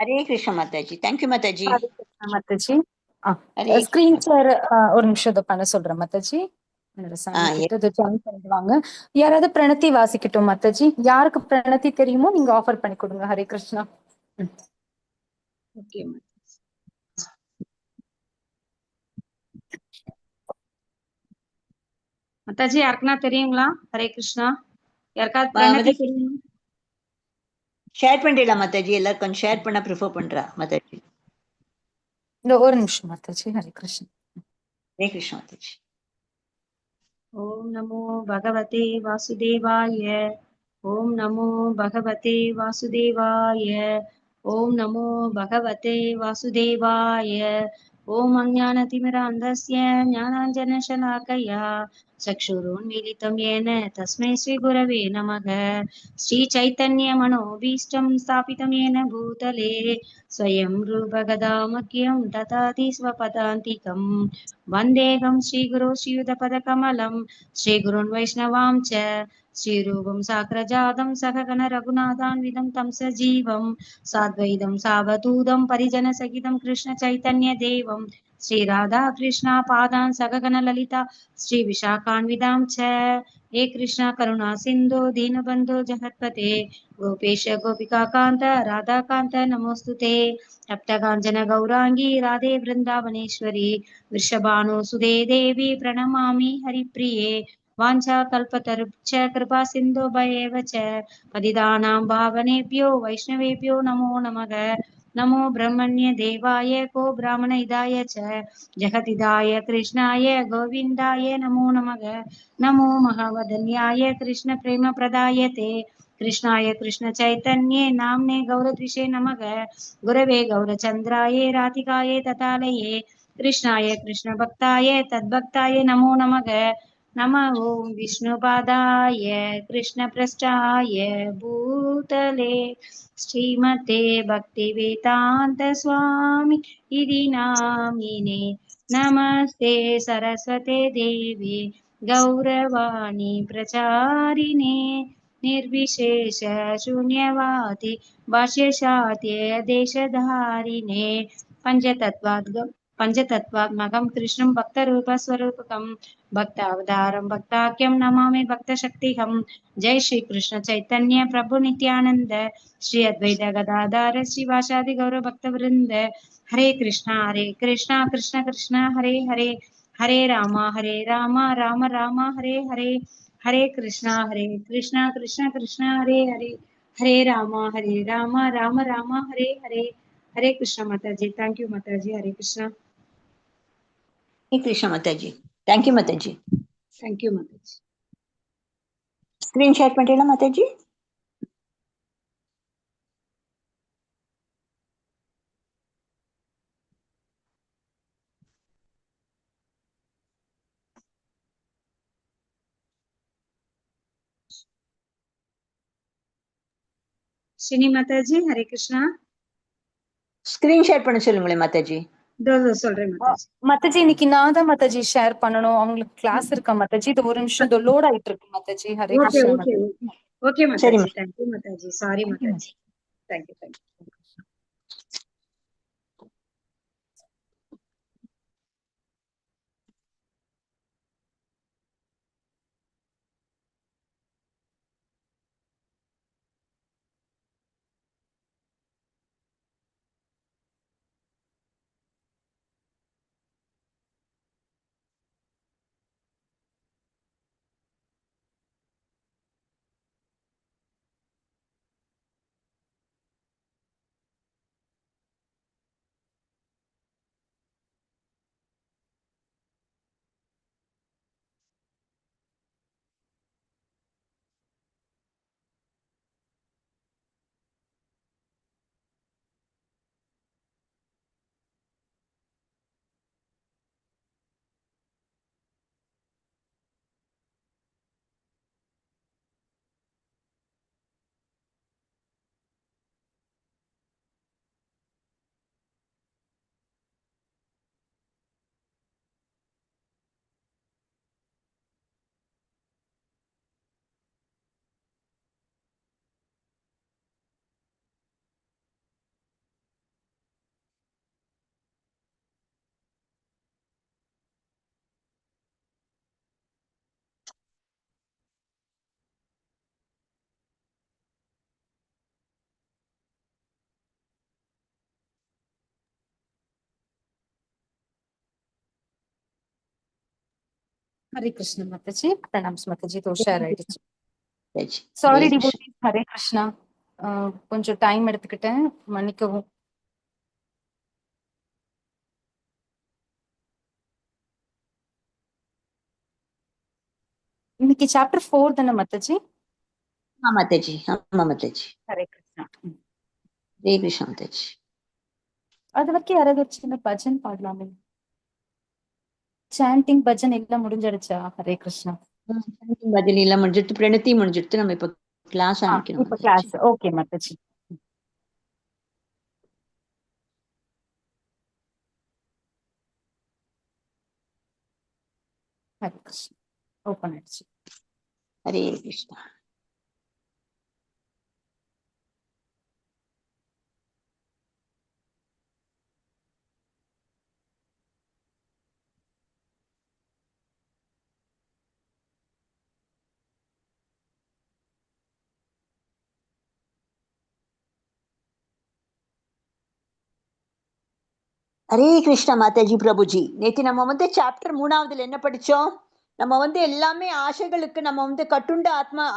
हरे कृष्ण माता जी. Thank you माता जी. ஹரே கிருஷ்ணா மாதாஜி. हरे screen share ஒரு நிமிஷம் இதை பண்ண சொல்றேன் மாதாஜி. என்னோட சன் yes. கிட்ட இதை ஜாயின் பண்ணிடுவாங்க. யாராவது பிரணத்தி வாசிக்கட்டும் மாதாஜி. யாருக்கு பிரணத்தி தெரியுமோ நீங்க ஆஃபர் பண்ணி கொடுங்க. ஹரே கிருஷ்ணா. ஓகே மாதாஜி, யாருக்குன்னா தெரியுங்களா? ஹரே கிருஷ்ணா. யாருக்காவது பிரணத்தி தெரியுமா? ஷேர் பண்ணிடலாம் மாதாஜி. எல்லாரும் கொஞ்சம் ஷேர் பண்ண ப்ரிஃபர் பண்றா மாதாஜி. இந்த ஒரு நிமிஷம் மாதாஜி. ஹரே கிருஷ்ணா. ஹரே கிருஷ்ண மாதாஜி. ஓம் நமோ பகவதே வாசுதேவாய. ஓம் நமோ பகவதே வாசுதேவாய. ஓம் நமோ பகவதே வாசுதேவாய. ஓம் அஞ்ஞானதிமிராந்தஸ்ய ஞானாஞ்சனशलाकया चक्षुरुन्मीलितं येन तस्मै श्रीगुरवे नमः. श्रीचैतन्यमनोभीष्टं स्थापितं येन भूतले स्वयं रूपगदामह्यं ददाति स्वपदान्तिकम्. वन्देऽहं श्रीगुरो श्रीयुतपदकमलं श्रीगुरुन् वैष्णवां च श्रीरूपं साग्रजातं सहगण रघुनाथान्वितं तं सजीवं साद्वैतं सावधूतं परिजनसहितं कृष्णचैतन्यदेवं श्रीराधाकृष्णापादान् सहगण ललिता श्रीविशाखान्वितां च. हे कृष्णा करुणा सिन्धो दीनबन्धो जगत्पते गोपेश गोपिकान्त राधाकान्त नमोऽस्तुते. तप्तकाञ्चन गौराङ्गी राधे वृन्दावनेश्वरी वृषभानुसुते देवी प्रणमामि हरिप्रिये. वाञ्छाकल्पतरुश्च कृपा सिन्धुभयेव च पतितानां पावनेभ्यो वैष्णवेभ्यो नमो नमः. नमो ब्रह्मण्य देवाय को ब्राह्मणहिताय च जगतिदाय कृष्णाय गोविन्दाय नमो नमः. नमो महावदन्याय कृष्णप्रेमप्रदायते कृष्णाय कृष्णचैतन्ये नाम्ने गौरद्विषे नमः. गुरवे गौरचन्द्राय राधिकाय तथालये कृष्णाय कृष्णभक्ताय तद्भक्ताय नमो नमः. नमः ॐ विष्णुपादाय कृष्णपृष्ठाय भूतले श्रीमते भक्तिवेदान्त स्वामी इति नामिने. नमस्ते सरस्वते देवी गौरवाणी प्रचारिणे निर्विशेष शून्यवादी भाष्यशास्त्रे देशधारिणे. पञ्चतत्त्वात्मकं कृष्णं भक्तरूपस्वरूपकं भक्तावतारं भक्ताख्यं नमामि भक्तशक्तिहं. जय श्री कृष्ण चैतन्य प्रभु नित्यानंद श्री अद्वैत गदाधर श्रीवासादि गौर भक्तवृंद. हरे कृष्णा कृष्ण कृष्ण हरे हरे हरे राम राम राम हरे हरे. हरे कृष्णा कृष्ण कृष्ण हरे हरे हरे राम राम राम हरे हरे. हरे कृष्ण माताजी. थैंक यू माताजी. हरे कृष्णा. हरे कृष्ण माताजी. Thank you माताजी. थैंक यू माताजी. स्क्रीन ஷேர் பண்ணிடலாம் மாதாஜி. श्रीनी माताजी. हरे कृष्णा. ஸ்கிரீன் ஷேர் பண்ண சொல்லுங்களேன் மாதாஜி. சொல்றேன் மாதாஜி. மாதாஜி இன்னைக்கு நான் தான் மாதாஜி ஷேர் பண்ணணும். அவங்களுக்கு கிளாஸ் இருக்கா மாதாஜி? இது ஒரு நிமிஷம் லோட் ஆயிட்டு இருக்கு Mataji. Hare okay Krishna okay Mataji. Okay சரி மாதாஜி. थैंक यू माताजी. Sorry Mataji. Thank you. Hare Krishna Mataji. Pranams Mataji. இதோ ஷேர் ஆயிடுச்சு. மாதாஜி. சாரி ஹரே கிருஷ்ணா. டிவோட்டீஸ். ஹரே கிருஷ்ணா. கொஞ்சம் டைம் எடுத்துக்கிட்டேன், மன்னிக்கவும். இன்னைக்கு சாப்டர் 4 தானே மாதாஜி? மாதாஜி. ஆமா மாதாஜி. ஹரே கிருஷ்ணா. ஹரே கிருஷ்ணா மாதாஜி. அது வரைக்கும் யாராவது ஒரு சின்ன பஜன் பாடலாமே? சாண்டிங் பஜன் எல்லாம் முடிஞ்சிடுச்சா? ஹரே கிருஷ்ணா. பஜனை எல்லாம் முடிஞ்சிட்டு, பிரணத்தி முடிஞ்சிட்டு, நம்ம இப்ப கிளாஸ் ஆரம்பிக்கணும் இப்ப மாதாஜி. கிளாஸ். ஓகே மாதாஜி. ஹரே கிருஷ்ணா. ஓபன் ஆயிடுச்சு. ஹரே கிருஷ்ணா. ஹரே கிருஷ்ணா மாதாஜி. பிரபுஜி, நேற்று நம்ம வந்து சாப்டர் 3 என்ன படிச்சோம்? நம்ம வந்து எல்லாமே ஆசைகளுக்கு நம்ம வந்து கட்டுண்ட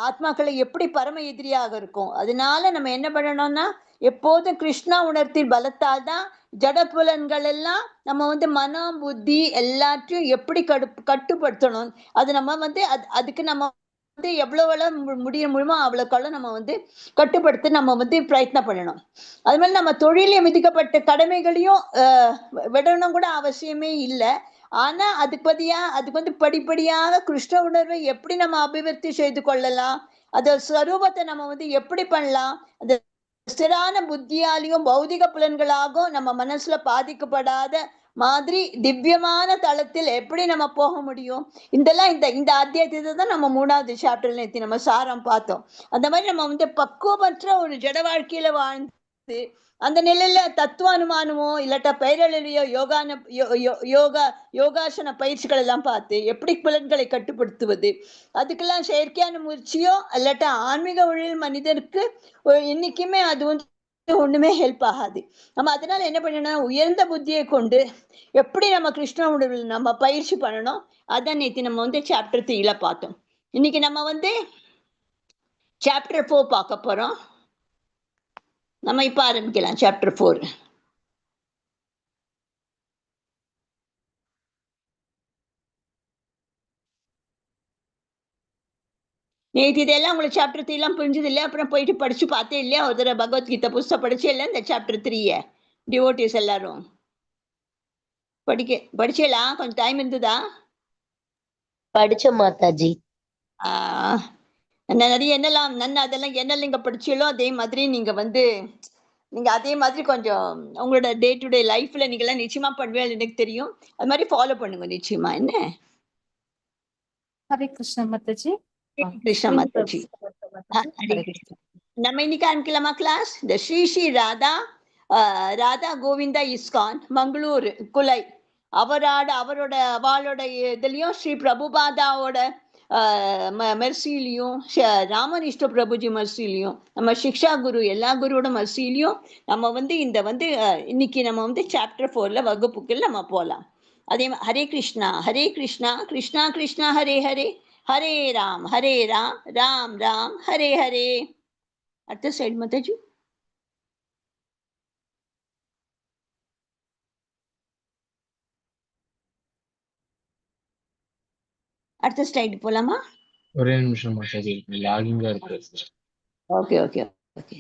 ஆத்மாக்களை எப்படி பரம எதிரியாக இருக்கும். அதனால நம்ம என்ன பண்ணணும்னா, எப்போதும் கிருஷ்ணா உணர்த்தின் பலத்தால் தான் ஜடப்புலன்கள் எல்லாம் நம்ம வந்து மனம் புத்தி எல்லாத்தையும் எப்படி கட்டுப்படுத்தணும். அது நம்ம வந்து அதுக்கு நம்ம வந்து எவ்வளவு முடியுமோ அவ்வளவுக்கு நம்ம வந்து கட்டுப்படுத்த நம்ம வந்து பிரயத்னம் பண்ணணும். அது மாதிரி நம்ம தொழில விதிக்கப்பட்ட கடமைகளையும் விடணும் கூட அவசியமே இல்லை. ஆனா அதுக்கு வந்து படிப்படியாக கிருஷ்ண உணர்வை எப்படி நம்ம அபிவிருத்தி செய்து கொள்ளலாம், அந்த ஸ்வரூபத்தை நம்ம வந்து எப்படி பண்ணலாம், அந்த ஸ்திரான புத்தியாலையும் பௌதிக புலன்களாகவும் நம்ம மனசுல பாதிக்கப்படாத மாதிரி திவ்யமான தளத்தில் எப்படி நம்ம போக முடியும். இதெல்லாம் இந்த அத்தியாயத்தை தான் நம்ம 3வது சாப்டர்ல நேற்று நம்ம சாரம் பார்த்தோம். அந்த மாதிரி நம்ம வந்து பக்குவமற்ற ஒரு ஜட வாழ்க்கையில வாழ்ந்து அந்த நிலையில தத்துவ அனுமானமோ இல்லாட்டா பெயரழியோ யோகாசன பயிற்சிகள் எல்லாம் பார்த்து எப்படி புலன்களை கட்டுப்படுத்துவது, அதுக்கெல்லாம் செயற்கையான முயற்சியோ இல்லாட்டா ஆன்மீக வழியில் மனிதனுக்கு இன்னைக்குமே அது வந்து ஒண்ணுமே ஹெல்ப் ஆகாது. நம்ம அதனால என்ன பண்ணணும், உயர்ந்த புத்தியை கொண்டு எப்படி நம்ம கிருஷ்ண உணர்வில் நம்ம பயிற்சி பண்ணணும். அதான் நேற்று நம்ம வந்து சாப்டர் 3 பார்த்தோம். இன்னைக்கு நம்ம வந்து சாப்டர் 4 பார்க்க போறோம். நம்ம இப்ப ஆரம்பிக்கலாம் சாப்டர் 4. நேற்று இதெல்லாம் உங்களுக்கு சாப்டர் 3 எல்லாம் புரிஞ்சது இல்லையா? அப்புறம் போயிட்டு படிச்சு பார்த்தே இல்லையா? ஒரு தடவை பகவத்கீதை புஸ்தகம் படிச்சே இல்லை இந்த சாப்டர் 3 டிவோட்டிஸ் எல்லாரும் படிச்சேலாம்? கொஞ்சம் டைம் இருந்ததா? படிச்ச மாதாஜி. நிறைய என்னெல்லாம் அதெல்லாம் என்னெல்லாம் நீங்க படிச்சீங்களோ அதே மாதிரி நீங்க அதே மாதிரி கொஞ்சம் உங்களோட டே டு டே லைஃப்ல நீங்க எல்லாம் நிச்சயமா பண்ணுவேன் எனக்கு தெரியும். அது மாதிரி ஃபாலோ பண்ணுங்க நிச்சயமா. என்ன? ஹரே கிருஷ்ணா மாதாஜி. கிருஷ்ணா மாதாஜி. நம்ம இன்னைக்கு ஆரம்பிக்கலாமா கிளாஸ்? இந்த ஸ்ரீ ஸ்ரீ ராதா கோவிந்தா இஸ்கான் மங்களூர் குலை அவளோட இதுலயும் ஸ்ரீ பிரபுபாதாவோட மெர்சிலையும் ராமனிஷ்ட பிரபுஜி மெர்சிலையும் நம்ம சிக்ஷா குரு எல்லா குருவோட மெர்சிலையும் நம்ம வந்து இன்னைக்கு நம்ம வந்து சாப்டர் 4 வகுப்புகள் நம்ம போலாம். அதே ஹரே கிருஷ்ணா கிருஷ்ணா கிருஷ்ணா ஹரே ஹரே ஹரே ராம் ராம் ராம் ஹரே ஹரே. அடுத்த சைடு மாதாஜி. அடுத்த ஸ்லைடு போலாமா? ஒரே நிமிஷம் மாதாஜி, லாகிங்கா இருக்கு. Okay okay okay.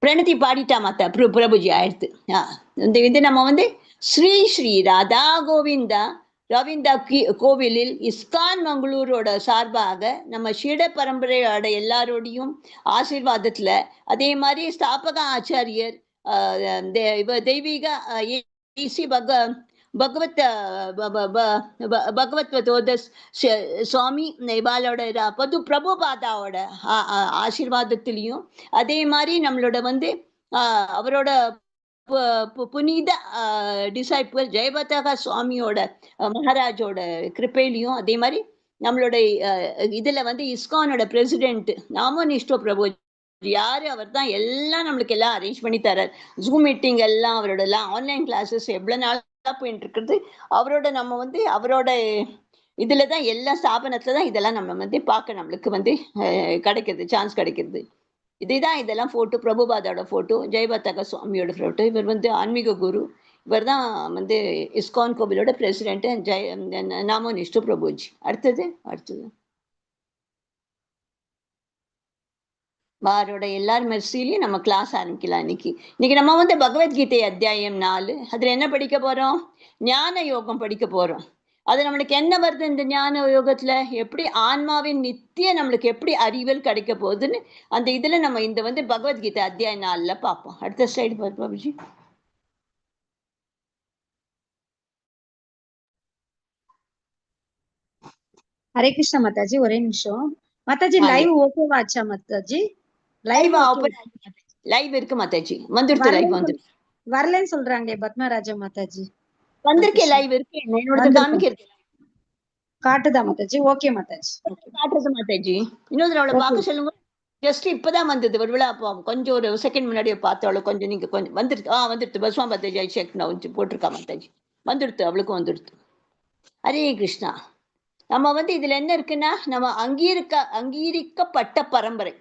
பிரணதி பாடிட்டா மாத்தா பிரபுஜி ஆயிடுத்து. இது நம்ம வந்து ஸ்ரீ ஸ்ரீ ராதா கோவிந்தா ரவீந்தா கோவிலில் இஸ்கான் மங்களூரோட சார்பாக நம்ம ஷீட பரம்பரையோட எல்லாரோடையும் ஆசீர்வாதத்துல அதே மாதிரி ஸ்தாபக ஆச்சாரியர் தெய்வீக பகவத்வதோத சுவாமி இவாளோட பிரபுபாதாவோட ஆசீர்வாதத்திலையும் அதே மாதிரி நம்மளோட வந்து அவரோட புனித டிசைபிள் ஜெயபதகா சுவாமியோட மகாராஜோட கிருப்பையிலையும் அதே மாதிரி நம்மளோட இதுல வந்து இஸ்கானோட பிரசிடென்ட் நாமனிஷ்டோ பிரபு யாரு? அவர் தான் எல்லாம் நம்மளுக்கு எல்லாம் அரேஞ்ச் பண்ணி தரார். ஜூம் மீட்டிங் எல்லாம் அவரோட எல்லாம் ஆன்லைன் கிளாஸஸ் எவ்வளவு நாளா போயிட்டு இருக்கிறது. அவரோட நம்ம வந்து அவரோட இதுலதான் எல்லா ஸ்தாபனத்துலதான் இதெல்லாம் நம்ம வந்து பார்க்க நம்மளுக்கு வந்து கிடைக்கிறது, சான்ஸ் கிடைக்கிறது. இதுதான் இதெல்லாம் போட்டோ, பிரபுபாதோட போட்டோ, ஜெயபத்தக சுவாமியோட போட்டோ. இவர் வந்து ஆன்மீக குரு. இவர் தான் வந்து இஸ்கான் கோவிலோட பிரசிடென்ட் நாமோ நிஷ்டு பிரபுஜி. அடுத்தது வாரோட எல்லார் மெர்சிலையும் நம்ம கிளாஸ் ஆரம்பிக்கலாம். இன்னைக்கு நம்ம வந்து பகவத்கீதை அத்தியாயம் 4. அதுல என்ன படிக்க போறோம்? ஞான யோகம் படிக்க போறோம். அது நம்மளுக்கு என்ன வருது இந்த ஞான யோகத்துல? எப்படி ஆன்மாவின் நித்திய நம்மளுக்கு எப்படி அறிவியல் கிடைக்க போகுதுன்னு அந்த இதுல நம்ம இந்த வந்து பகவத்கீதை அத்தியாயம் 4ல பார்ப்போம். அடுத்த ஸ்லைடு பாபுஜி. ஹரே கிருஷ்ணா மாதாஜி, ஒரே நிமிஷம் மாதாஜி. லைவ் ஓகேவா ஆச்சா மாதாஜி? லைவ் இருக்கு மாதாஜி. வந்துருது, லைவ் வந்துருக்கு. வரலன்னு சொல்றாங்களே பத்மராஜா மாதாஜி. வந்திருக்கே, லைவ் இருக்கு. என்னோட காமிக்கிறது காட்டுதா மாதாஜி? ஓகே மாதாஜி, காட்டுறது மாதாஜி. இன்னொரு அவளை பார்க்க சொல்லுங்க. ஜஸ்ட் இப்பதான் வந்தது ஒரு விழா. கொஞ்சம் ஒரு செகண்ட் முன்னாடியே பார்த்தாலும் கொஞ்சம் நீங்க கொஞ்சம் வந்துருக்கு. வந்துடுது. பஸ்வா மாதாஜி ஐஷேக் நான் போட்டிருக்கா மாதாஜி. வந்துடுது, அவளுக்கும் வந்துடுது. ஹரே கிருஷ்ணா. நம்ம வந்து இதுல என்ன இருக்குன்னா, நம்ம அங்கீகரிக்கப்பட்ட பரம்பரை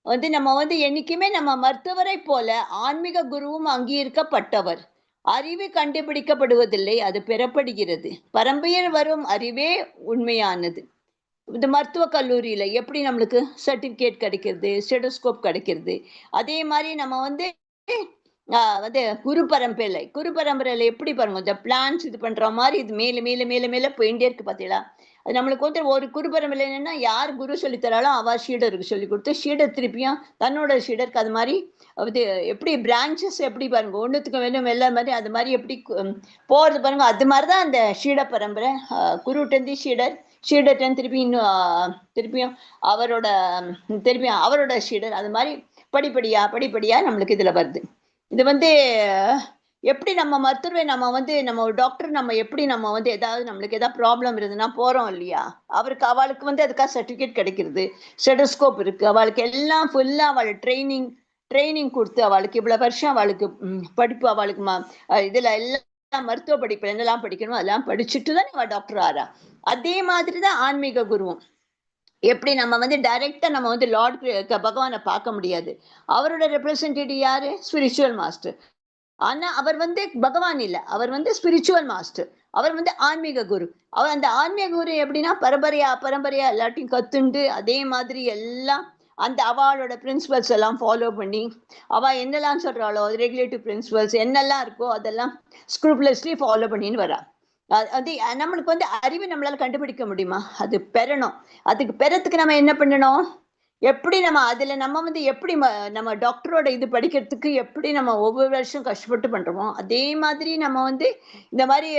வந்து நம்ம வந்து என்னைக்குமே நம்ம மருத்துவரை போல ஆன்மீக குருவும் அங்கீகரிக்கப்பட்டவர். அறிவு கண்டுபிடிக்கப்படுவதில்லை, அது பெறப்படுகிறது. பரம்பரையில் வரும் அறிவே உண்மையானது. இந்த மருத்துவ கல்லூரியில எப்படி நம்மளுக்கு சர்டிபிகேட் கிடைக்கிறது, ஸ்டெடோஸ்கோப் கிடைக்கிறது, அதே மாதிரி நம்ம வந்து குரு பரம்பரையில எப்படி பாருங்க, இந்த பிளான்ஸ் இது பண்ற மாதிரி இது மேல மேல மேல மேல போயிட்டே இருக்கு. பாத்தீங்களா? அது நம்மளுக்கு வந்து ஒரு குரு பரம்பரை என்னன்னா, யார் குரு சொல்லி தராலும் அவ ஷீடருக்கு சொல்லி கொடுத்து, ஷீடர் திருப்பியும் தன்னோட ஷீடருக்கு அது மாதிரி அது எப்படி பிரான்ச்சஸ் எப்படி பாருங்க, ஒண்ணுத்துக்கு வேணும் வெள்ள மாதிரி அது மாதிரி எப்படி போறது பாருங்க. அது மாதிரிதான் அந்த ஷீட பரம்பரை. குருட்டந்தி ஷீடர், ஷீடர்டன் திருப்பி இன்னும் திருப்பியும் அவரோட ஷீடர், அது மாதிரி படிப்படியா நம்மளுக்கு இதுல வருது. இது வந்து எப்படி நம்ம மருத்துவரை நம்ம வந்து நம்ம ஒரு டாக்டர் நம்ம எப்படி நம்ம வந்து நம்மளுக்கு ஏதாவது ப்ராப்ளம் இருந்ததுன்னா போறோம் இல்லையா, அவளுக்கு வந்து அதுக்காக சர்டிபிகேட் கிடைக்கிறது, ஸ்டெடோஸ்கோப் இருக்கு, அவளுக்கு எல்லாம் ஃபுல்லா அவள் ட்ரைனிங் கொடுத்து அவளுக்கு இவ்வளவு வருஷம் அவளுக்கு படிப்பு, அவளுக்கு இதுல எல்லாம் மருத்துவ படிப்பு என்னெல்லாம் படிக்கணுமோ அதெல்லாம் படிச்சுட்டு தான் அவள் டாக்டர் ஆறா. அதே மாதிரிதான் ஆன்மீக குருவும். எப்படி நம்ம வந்து டைரக்டா நம்ம வந்து லார்ட் பகவானை பார்க்க முடியாது. அவரோட ரெப்ரசன்டேட்டிவ் யாரு? Spiritual master. ஆனா அவர் வந்து பகவான் இல்ல, அவர் வந்து ஸ்பிரிச்சுவல் மாஸ்டர். அவர் வந்து ஆன்மீக குரு. அவர் அந்த ஆன்மீக குரு எப்படின்னா பரம்பரையா எல்லாத்தையும் கத்துண்டு அதே மாதிரி எல்லாம் அந்த அவளோட பிரின்சிபல்ஸ் எல்லாம் ஃபாலோ பண்ணி அவ என்னெல்லாம் சொல்றாளோ ரெகுலேட்டிவ் பிரின்சிபல்ஸ் என்னெல்லாம் இருக்கோ அதெல்லாம் ஸ்க்ரூப்லெஸ்லி ஃபாலோ பண்ணின்னு வரா. அது நம்மளுக்கு வந்து அறிவு நம்மளால கண்டுபிடிக்க முடியுமா? அது பெறணும். அதுக்கு பெறத்துக்கு நம்ம என்ன பண்ணணும்? எப்படி நம்ம அதுல நம்ம வந்து எப்படி நம்ம டாக்டரோட இது படிக்கிறதுக்கு எப்படி நம்ம ஒவ்வொரு வருஷம் கஷ்டப்பட்டு பண்றோமோ அதே மாதிரி நம்ம வந்து இந்த மாதிரி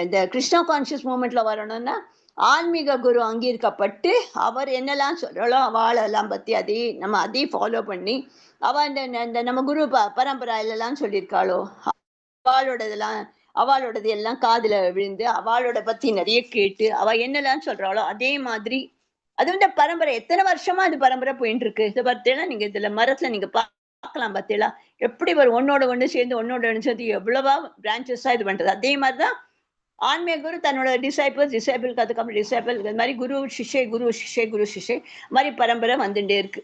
இந்த கிருஷ்ணா கான்சியஸ் மூமெண்ட்ல வரணும்னா ஆன்மீக குரு அங்கீகரிக்கப்பட்டு அவர் என்னெல்லாம் சொல்றாளோ அவளெல்லாம் பத்தி அதே ஃபாலோ பண்ணி அவ இந்த நம்ம குரு பரம்பரையிலாம் சொல்லியிருக்காளோ அவளோடது எல்லாம் காதுல விழுந்து அவளோட பத்தி நிறைய கேட்டு அவ என்னெல்லாம் சொல்றாளோ அதே மாதிரி அது வந்து பரம்பரை. எத்தனை வருஷமா அது பரம்பரை போயிட்டு இருக்கு. இதை பார்த்தீங்கன்னா நீங்க இதுல மரத்துல நீங்க பார்க்கலாம். பார்த்தீங்களா எப்படி ஒரு ஒன்னோட ஒண்ணு சேர்ந்து எவ்வளவா பிரான்ச்சஸா இது பண்றது. அதே மாதிரிதான் ஆன்மீக குரு தன்னோட டிசைபிளுக்கு அதுக்கப்புறம் டிசைபிள் இது மாதிரி குரு சிஷ்யை மாதிரி பரம்பரை வந்துட்டே இருக்கு.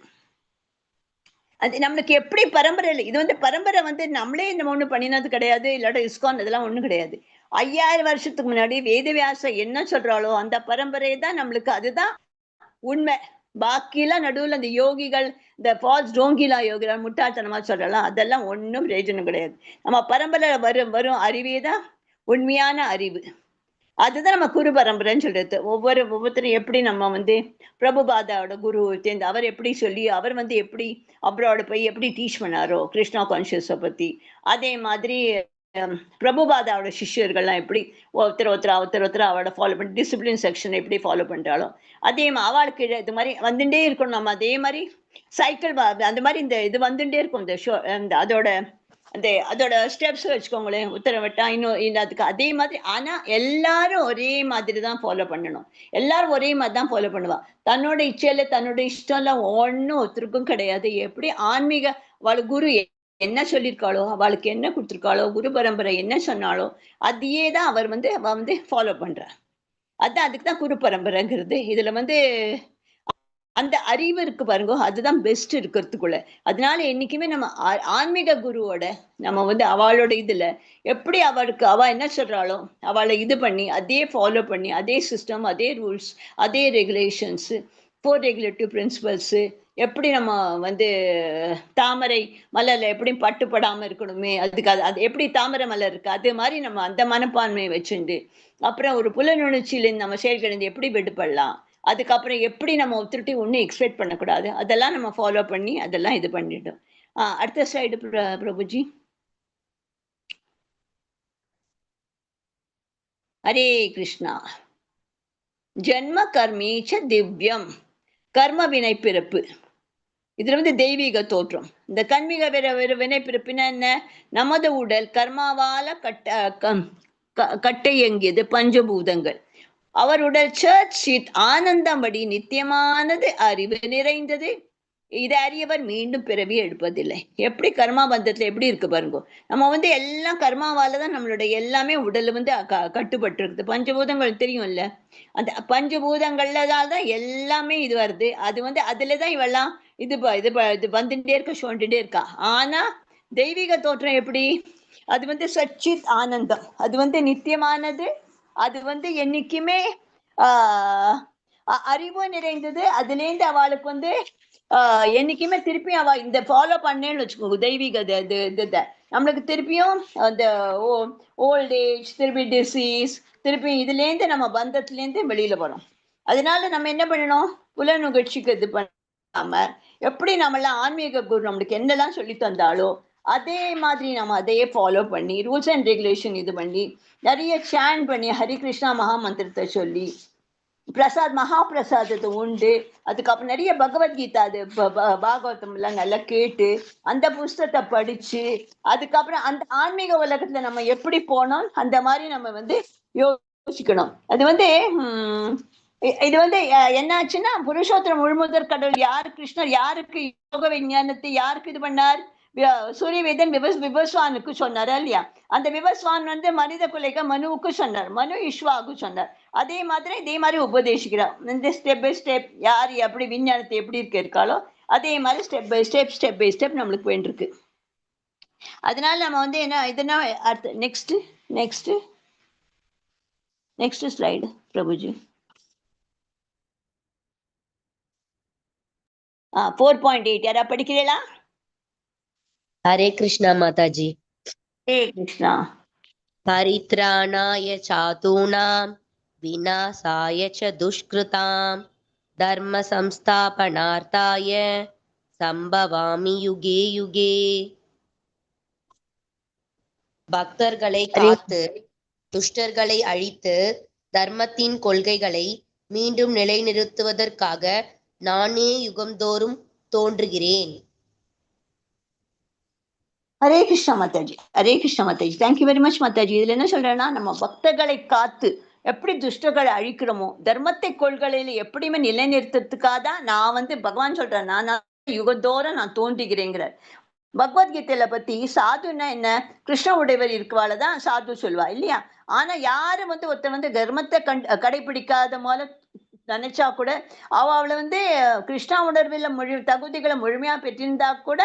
அது நம்மளுக்கு எப்படி பரம்பரை இல்லை. இது வந்து பரம்பரை வந்து நம்மளே நம்ம ஒண்ணு பண்ணினது கிடையாது, இல்லாட்ட இஸ்கான் இதெல்லாம் ஒண்ணும் கிடையாது. 5000 வருஷத்துக்கு முன்னாடி வேதவியாச என்ன சொல்றாளோ அந்த பரம்பரை தான் நம்மளுக்கு, அதுதான் உண்மை. பாக்கிலாம் நடுவுல அந்த யோகிகள், இந்த ஃபால்ஸ் டோங்கிலா யோகிகள் முட்டாள்தனமா சொல்றலாம், அதெல்லாம் ஒன்றும் பிரயோஜனம் கிடையாது. நம்ம பரம்பரை வரும் அறிவே தான் உண்மையான அறிவு. அதுதான் நம்ம குரு பரம்பரைன்னு சொல்றது. ஒவ்வொருத்தரும் எப்படி நம்ம வந்து பிரபுபாதாவோட குரு சேர்ந்து அவர் எப்படி சொல்லி அவர் வந்து எப்படி அப்ராட் போய் எப்படி டீச் பண்ணாரோ கிருஷ்ணா கான்சியஸை பத்தி, அதே மாதிரி பிரபுபாதாவோட சிஷ்யர்கள்லாம் எப்படி ஒருத்தர் அவளோட ஃபாலோ பண்ணி டிசிப்ளின் செக்ஷன் எப்படி ஃபாலோ பண்றாளோ அதே அவளுக்கு இது மாதிரி வந்துட்டே இருக்கணும். நம்ம அதே மாதிரி சைக்கிள் அந்த மாதிரி இந்த இது வந்துட்டே இருக்கும். இந்த அதோட அதோட ஸ்டெப்ஸ் வச்சுக்கோங்களேன். உத்தரவட்டா இன்னும் அதுக்கு அதே மாதிரி. ஆனா எல்லாரும் ஒரே மாதிரி தான் ஃபாலோ பண்ணணும். எல்லாரும் ஒரே மாதிரி தான் ஃபாலோ பண்ணுவா. தன்னோட இச்சையில தன்னோட இஷ்டம் எல்லாம் ஒண்ணும் ஒருத்தருக்கும் கிடையாது. எப்படி ஆன்மீக குரு என்ன சொல்லியிருக்காளோ, அவளுக்கு என்ன கொடுத்திருக்காளோ, குரு பரம்பரை என்ன சொன்னாலோ அதையே தான் அவ வந்து ஃபாலோ பண்றா. அதான் அதுக்கு தான் குரு பரம்பரைங்கிறது. இதுல வந்து அந்த அறிவு இருக்கு பாருங்க, அதுதான் பெஸ்ட் இருக்கிறதுக்குள்ள. அதனால என்னைக்குமே நம்ம ஆன்மீக குருவோட நம்ம வந்து அவளோட இதுல எப்படி அவ என்ன சொல்றாளோ அவளை இது பண்ணி அதே ஃபாலோ பண்ணி அதே சிஸ்டம், அதே ரூல்ஸ், அதே ரெகுலேஷன்ஸ், 4 ரெகுலேட்டிவ் பிரின்சிபல்ஸ், எப்படி நம்ம வந்து தாமரை மலர்ல எப்படி பட்டுப்படாம இருக்கணுமே, அதுக்கு அது எப்படி தாமரை மலர் இருக்கு அதே மாதிரி நம்ம அந்த மனப்பான்மையை வச்சுண்டு, அப்புறம் ஒரு புலனுணர்ச்சியிலேருந்து நம்ம செயல்களிலிருந்து எப்படி விடுபடலாம், அதுக்கப்புறம் எப்படி நம்ம ஒத்துட்டு ஒன்றும் எக்ஸ்பெக்ட் பண்ணக்கூடாது, அதெல்லாம் நம்ம ஃபாலோ பண்ணி அதெல்லாம் இது பண்ணிட்டோம். அடுத்த ஸ்லைடு பிரபுஜி. ஹரே கிருஷ்ணா. ஜென்ம கர்மீச்ச திவ்யம். கர்ம வினை பிறப்பு. இதுல வந்து தெய்வீக தோற்றம். இந்த கண்மிக வினை பிறப்பினா என்ன? நமது உடல் கர்மாவால கட்டையங்கியது பஞ்சபூதங்கள். அவர் உடல் சர்ச்சித் ஆனந்தம்படி நித்தியமானது, அறிவு நிறைந்தது. இதை அறியவர் மீண்டும் பிறவி எடுப்பதில்லை. எப்படி கர்மா பந்தத்துல எப்படி இருக்கு பாருங்க. நம்ம வந்து எல்லாம் கர்மாவாலதான் நம்மளுடைய எல்லாமே உடல் வந்து கட்டுப்பட்டு இருக்குது. பஞ்சபூதங்கள் தெரியும்ல, அந்த பஞ்சபூதங்கள்ல தான் எல்லாமே இது வருது. அது வந்து அதுலதான் இவெல்லாம் இது வந்துட்டே இருக்க, சோண்டுட்டே இருக்கா. ஆனா தெய்வீக தோற்றம் எப்படி? அது வந்து சச்சித் ஆனந்தம், அது வந்து நித்தியமானது, அது வந்து என்னைக்குமே அறிவு நிறைந்தது. அதுல இருந்து அவளுக்கு வந்து என்னைக்குமே திருப்பி அவ இந்த ஃபாலோ பண்ணேன்னு வச்சுக்கோங்க தெய்வீக நம்மளுக்கு திருப்பியும் அந்த ஓல்ட் ஏஜ், திருப்பி டிசீஸ், திருப்பி இதுல இருந்து நம்ம பந்தத்துல இருந்து வெளியில வரும். அதனால நம்ம என்ன பண்ணணும்? புலனுகழ்ச்சிக்கு இது பண்ணாம எப்படி நம்மளாம் ஆன்மீக குரு நம்மளுக்கு என்னெல்லாம் சொல்லி தந்தாலோ அதே மாதிரி நம்ம அதையே ஃபாலோ பண்ணி ரூல்ஸ் அண்ட் ரெகுலேஷன் இது பண்ணி நிறைய சேன் பண்ணி ஹரி கிருஷ்ணா மகா மந்திரத்தை சொல்லி மகா பிரசாதத்தை உண்டு. அதுக்கப்புறம் நிறைய பகவத்கீதா அது பாகவதம் எல்லாம் நல்லா கேட்டு அந்த புஸ்தகத்தை படிச்சு அதுக்கப்புறம் அந்த ஆன்மீக உலகத்துல நம்ம எப்படி போனோம் அந்த மாதிரி நம்ம வந்து யோசிக்கணும். அது வந்து இது வந்து என்னாச்சுன்னா புருஷோத்தரம் முழுமுதற் கடவுள் யாரு? கிருஷ்ணர் யாருக்கு யோக விஞ்ஞானத்தை யாருக்கு இது பண்ணார்? சூரியவேதன் விவஸ்வானுக்கு சொன்னாரா இல்லையா? அந்த விவஸ்வான் வந்து மனித குலைக்க மனுவுக்கு சொன்னார், மனு இஷ்வாவுக்கு சொன்னார். அதே மாதிரி உபதேசிக்கிறார். இந்த ஸ்டெப் பை ஸ்டெப் யார் எப்படி விஞ்ஞானத்தை எப்படி இருக்காளோ அதே மாதிரி ஸ்டெப் பை ஸ்டெப் நம்மளுக்கு வேண்டியிருக்கு. அதனால நம்ம வந்து என்ன இதுனா அடுத்து நெக்ஸ்ட் ஸ்லைடு பிரபுஜி. 4.8 யாரா படிக்கிறீங்களா? ஹரே கிருஷ்ணா மாதாஜி. ஹரே கிருஷ்ணா. பரித்ராணாய சாதூனாம் விநாசாய ச துஷ்கிருதாம் தர்ம சம்ஸ்தாபனார்த்தாய சம்பவாமி யுகே யுகே. பக்தர்களை காத்து துஷ்டர்களை அழித்து தர்மத்தின் கொள்கைகளை மீண்டும் நிலைநிறுத்துவதற்காக நானே யுகந்தோறும் தோன்றுகிறேன். Hare Krishna Mataji. Hare Krishna Mataji. Thank you very much Mataji. இதுல என்ன சொல்றேன்னா நம்ம பக்தர்களை காத்து எப்படி துஷ்டர்களை அழிக்கிறோமோ தர்மத்தை கொள்கையில எப்படியுமே நிலைநிறுத்துறதுக்காக தான் நான் வந்து பகவான் சொல்றேன், நான் யுகந்தோறும் நான் தோன்றுகிறேங்கிறார். பகவத்கீதையில பத்தி சாதுன்னா என்ன? கிருஷ்ண உடையவர் இருக்குவாள்தான் சாது சொல்வா இல்லையா? ஆனா யாரு வந்து ஒருத்தர் வந்து தர்மத்தை கடைபிடிக்காத போல நினைச்சா கூட அவளை வந்து கிருஷ்ணா உணர்வில் தகுதிகளை முழுமையா பெற்றிருந்தா கூட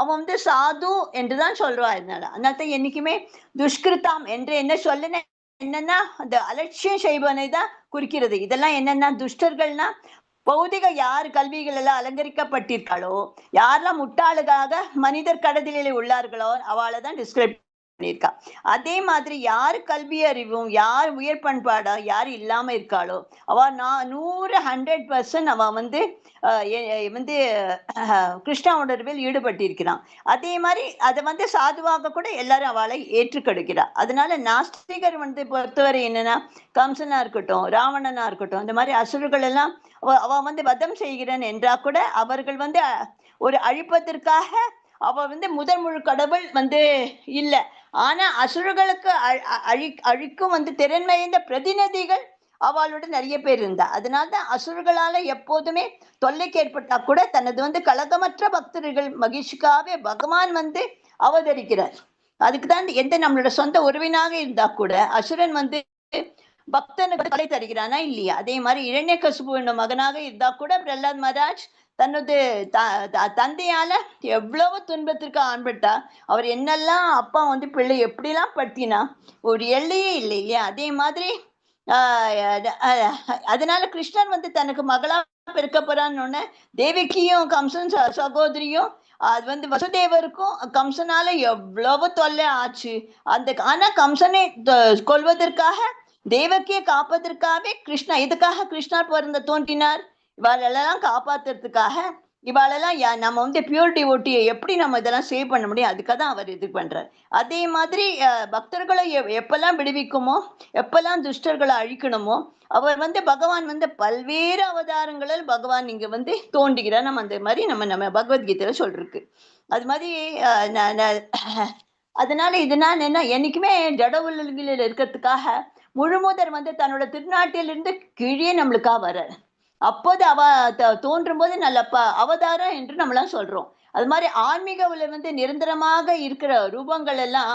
அவன் வந்து சாது என்றுதான் சொல்றா. அதனால என்னைக்குமே துஷ்கிருத்தாம் என்று என்ன சொல்லுன என்னன்னா அந்த அலட்சியம் செய்வனை தான் குறிக்கிறது. இதெல்லாம் என்னன்னா துஷ்டர்கள்னா பௌதிக யார் கல்விகள் எல்லாம் அலங்கரிக்கப்பட்டிருக்காளோ, யாரெல்லாம் முட்டாளுக்காக மனிதர் கடலிலே உள்ளார்களோ அவளை தான் டிஸ்கிரைப் பண்ணியிருக்கா. அதே மாதிரி யாரு கல்வி அறிவும் யார் உயர் பண்பாடா யாரு இல்லாம இருக்காளோ அவ 100% அவ வந்து கிருஷ்ணா உணர்வில் ஈடுபட்டிருக்கிறான். அதே மாதிரி அதை வந்து சாதுவாக கூட எல்லாரும் அவளை ஏற்றுக்கொடுக்கிறார். அதனால நாஸ்திகர் வந்து பொறுத்தவரை என்னன்னா கம்சனா இருக்கட்டும், ராவணனா இருக்கட்டும், இந்த மாதிரி அசுரர்கள் எல்லாம் அவ வந்து வதம் செய்கிறேன் என்றா கூட அவர்கள் வந்து ஒரு அழிப்பதற்காக அவ முதல் முழு கடவுள் இல்ல. ஆனா அசுரர்களுக்கு அழிக்கும் திறன் வாய்ந்த பிரதிநிதிகள் அவளோட நிறைய பேர் இருந்தா. அதனால்தான் அசுரர்களால எப்போதுமே தொல்லைக்கு ஏற்பட்டா கூட தனது கலகமற்ற பக்தர்கள் மகிழ்ச்சிக்காக பகவான் அவதரிக்கிறார். அதுக்குதான் எந்த நம்மளோட சொந்த உறவினாக இருந்தா கூட அசுரன் பக்தனுக்கு கொலை தருகிறானா இல்லையா? அதே மாதிரி இரண்யகசிபு மகனாக இருந்தா கூட பிரஹ்லாத் மகாராஜ் தனது தந்தையால எவ்வளவு துன்பத்திற்கு ஆண்பட்டா. அவர் என்னெல்லாம் அப்பா பிள்ளை எப்படிலாம் படுத்தினா ஒரு எல்லையே இல்லை இல்லையா? அதே மாதிரி அதனால கிருஷ்ணன் தனக்கு மகளா பிறக்க போறான்னு தேவகியும் கம்சன் சகோதரியும் அது வசுதேவருக்கும் கம்சனால எவ்வளவு தொல்லை ஆச்சு. ஆனா கம்சனை கொல்வதற்காக தேவகியை காப்பதற்காகவே இதுக்காக கிருஷ்ணா பிறந்த தோன்றினார். இவாளெல்லாம் காப்பாத்துறதுக்காக. இவாளெல்லாம் நம்ம பியூர் டிவோட்டியை எப்படி நம்ம இதெல்லாம் சேவ் பண்ண முடியும்? அதுக்காக தான் அவர் இது பண்றார். அதே மாதிரி பக்தர்களை எப்பெல்லாம் விடுவிக்குமோ, எப்பெல்லாம் துஷ்டர்களை அழிக்கணுமோ, அவர் பகவான் பல்வேறு அவதாரங்களில் பகவான் இங்க தோன்றுகிறார். நம்ம அந்த மாதிரி நம்ம பகவத்கீதையில சொல்றதுக்கு அது மாதிரி அதனால இதனால என்ன, என்னைக்குமே ஜட உலகில் இருக்கிறதுக்காக முழுமுதர் தன்னோட திருநாட்டிலிருந்து கீழே நம்மளுக்காக வர. அப்போது அவ தோன்றும் போது நல்ல அவதாரம் என்று நம்மளாம் சொல்றோம். அது மாதிரி ஆன்மீக உலக நிரந்தரமாக இருக்கிற ரூபங்கள் எல்லாம்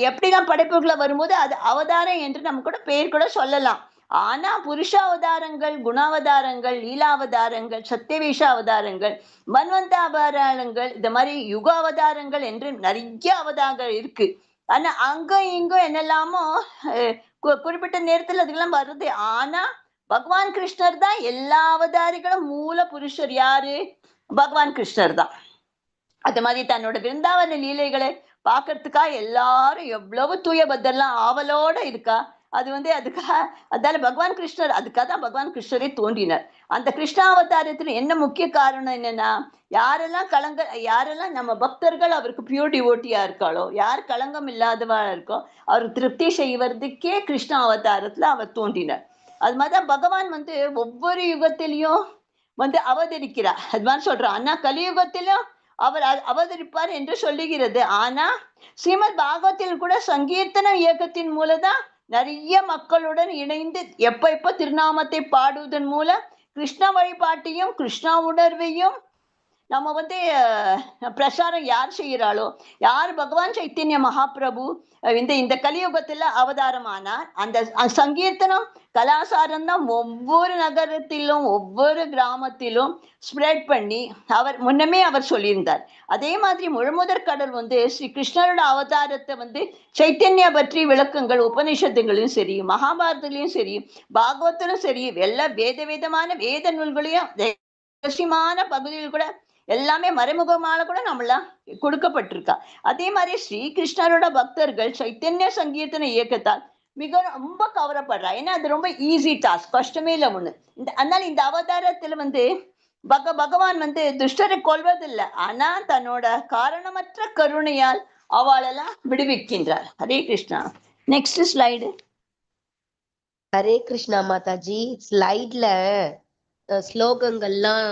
எப்படிலாம் படைப்புகளை வரும்போது அது அவதாரம் என்று நம்ம கூட பெயர் கூட சொல்லலாம். ஆனா புருஷாவதாரங்கள், குணாவதாரங்கள், லீலாவதாரங்கள், சத்தியவேஷ அவதாரங்கள், மன்வந்த அவதாரங்கள், இந்த மாதிரி யுக அவதாரங்கள் என்று நிறைய அவதாரங்கள் இருக்கு. ஆனா அங்க இங்கும் என்னெல்லாமோ குறிப்பிட்ட நேரத்துல அதுக்கெல்லாம் வருது. ஆனா பகவான் கிருஷ்ணர் தான் எல்லா அவதாரிகளும் மூல புருஷர். யாரு? பகவான் கிருஷ்ணர் தான். அது மாதிரி தன்னோட விருந்தாவன லீலைகளை பாக்குறதுக்காக எல்லாரும் எவ்வளவு தூயபத்தர்லாம் ஆவலோட இருக்கா. அது அதுக்காக அதனால பகவான் கிருஷ்ணர் அதுக்காக தான் பகவான் கிருஷ்ணரே தோன்றினார். அந்த கிருஷ்ணாவதாரத்துல என்ன முக்கிய காரணம் என்னன்னா, யாரெல்லாம் நம்ம பக்தர்கள் அவருக்கு பியூர் டிவோட்டியா இருக்காளோ, யார் களங்கம் இல்லாதவா இருக்கோ, அவர் திருப்தி செய்வதற்கே கிருஷ்ண அவதாரத்துல அவர் தோன்றினார். அது மாதிரிதான் பகவான் ஒவ்வொரு யுகத்திலையும் அவதரிக்கிறார். அது மாதிரி சொல்றார். ஆனா கலியுகத்திலும் அவர் அவதரிப்பார் என்று சொல்லுகிறது. ஆனா ஸ்ரீமத் பாகவத்தில் கூட சங்கீர்த்தன இயக்கத்தின் மூலதான் நிறைய மக்களுடன் இணைந்து எப்ப திருநாமத்தை பாடுவதன் மூலம் கிருஷ்ண வழிபாட்டையும் கிருஷ்ணா உணர்வையும் நம்ம பிரசாரம் யார் செய்யறாளோ, யார் பகவான் சைத்தன்ய மகாபிரபு இந்த கலியுகத்துல அவதாரமானார். அந்த சங்கீர்த்தனம் கலாசாரம் தான் ஒவ்வொரு நகரத்திலும் ஒவ்வொரு கிராமத்திலும் ஸ்ப்ரெட் பண்ணி அவர் முன்னமே அவர் சொல்லியிருந்தார். அதே மாதிரி முழுமுதற் கடல் ஸ்ரீ கிருஷ்ணரோட அவதாரத்தை சைத்தன்யா பற்றி விளக்கங்கள் உபநிஷத்துகளையும் சரி, மகாபாரதத்திலையும் சரி, பாகவத்திலும் சரி, எல்லா வேதமான வேத நூல்களையும் ரகசியமான பகுதியில் கூட எல்லாமே மறைமுகமான கூட நம்மளாம் கொடுக்கப்பட்டிருக்கா. அதே மாதிரி ஸ்ரீ கிருஷ்ணரோட பக்தர்கள் சைத்தன்ய சங்கீர்த்தன இயக்கத்தால் மிக ரொம்ப கவரப்படுறா. ஏன்னா அது ரொம்ப ஈஸி டாஸ்க், கஷ்டமே இல்லை ஒண்ணு. அதனால இந்த அவதாரத்துல பகவான் துஷ்டரை கொல்வதில்லை, ஆனா தன்னோட காரணமற்ற கருணையால் அவளெல்லாம் விடுவிக்கின்றார். ஹரே கிருஷ்ணா. Next slide. ஹரே கிருஷ்ணா மாதாஜி. ஸ்லைட்ல ஸ்லோகங்கள்லாம்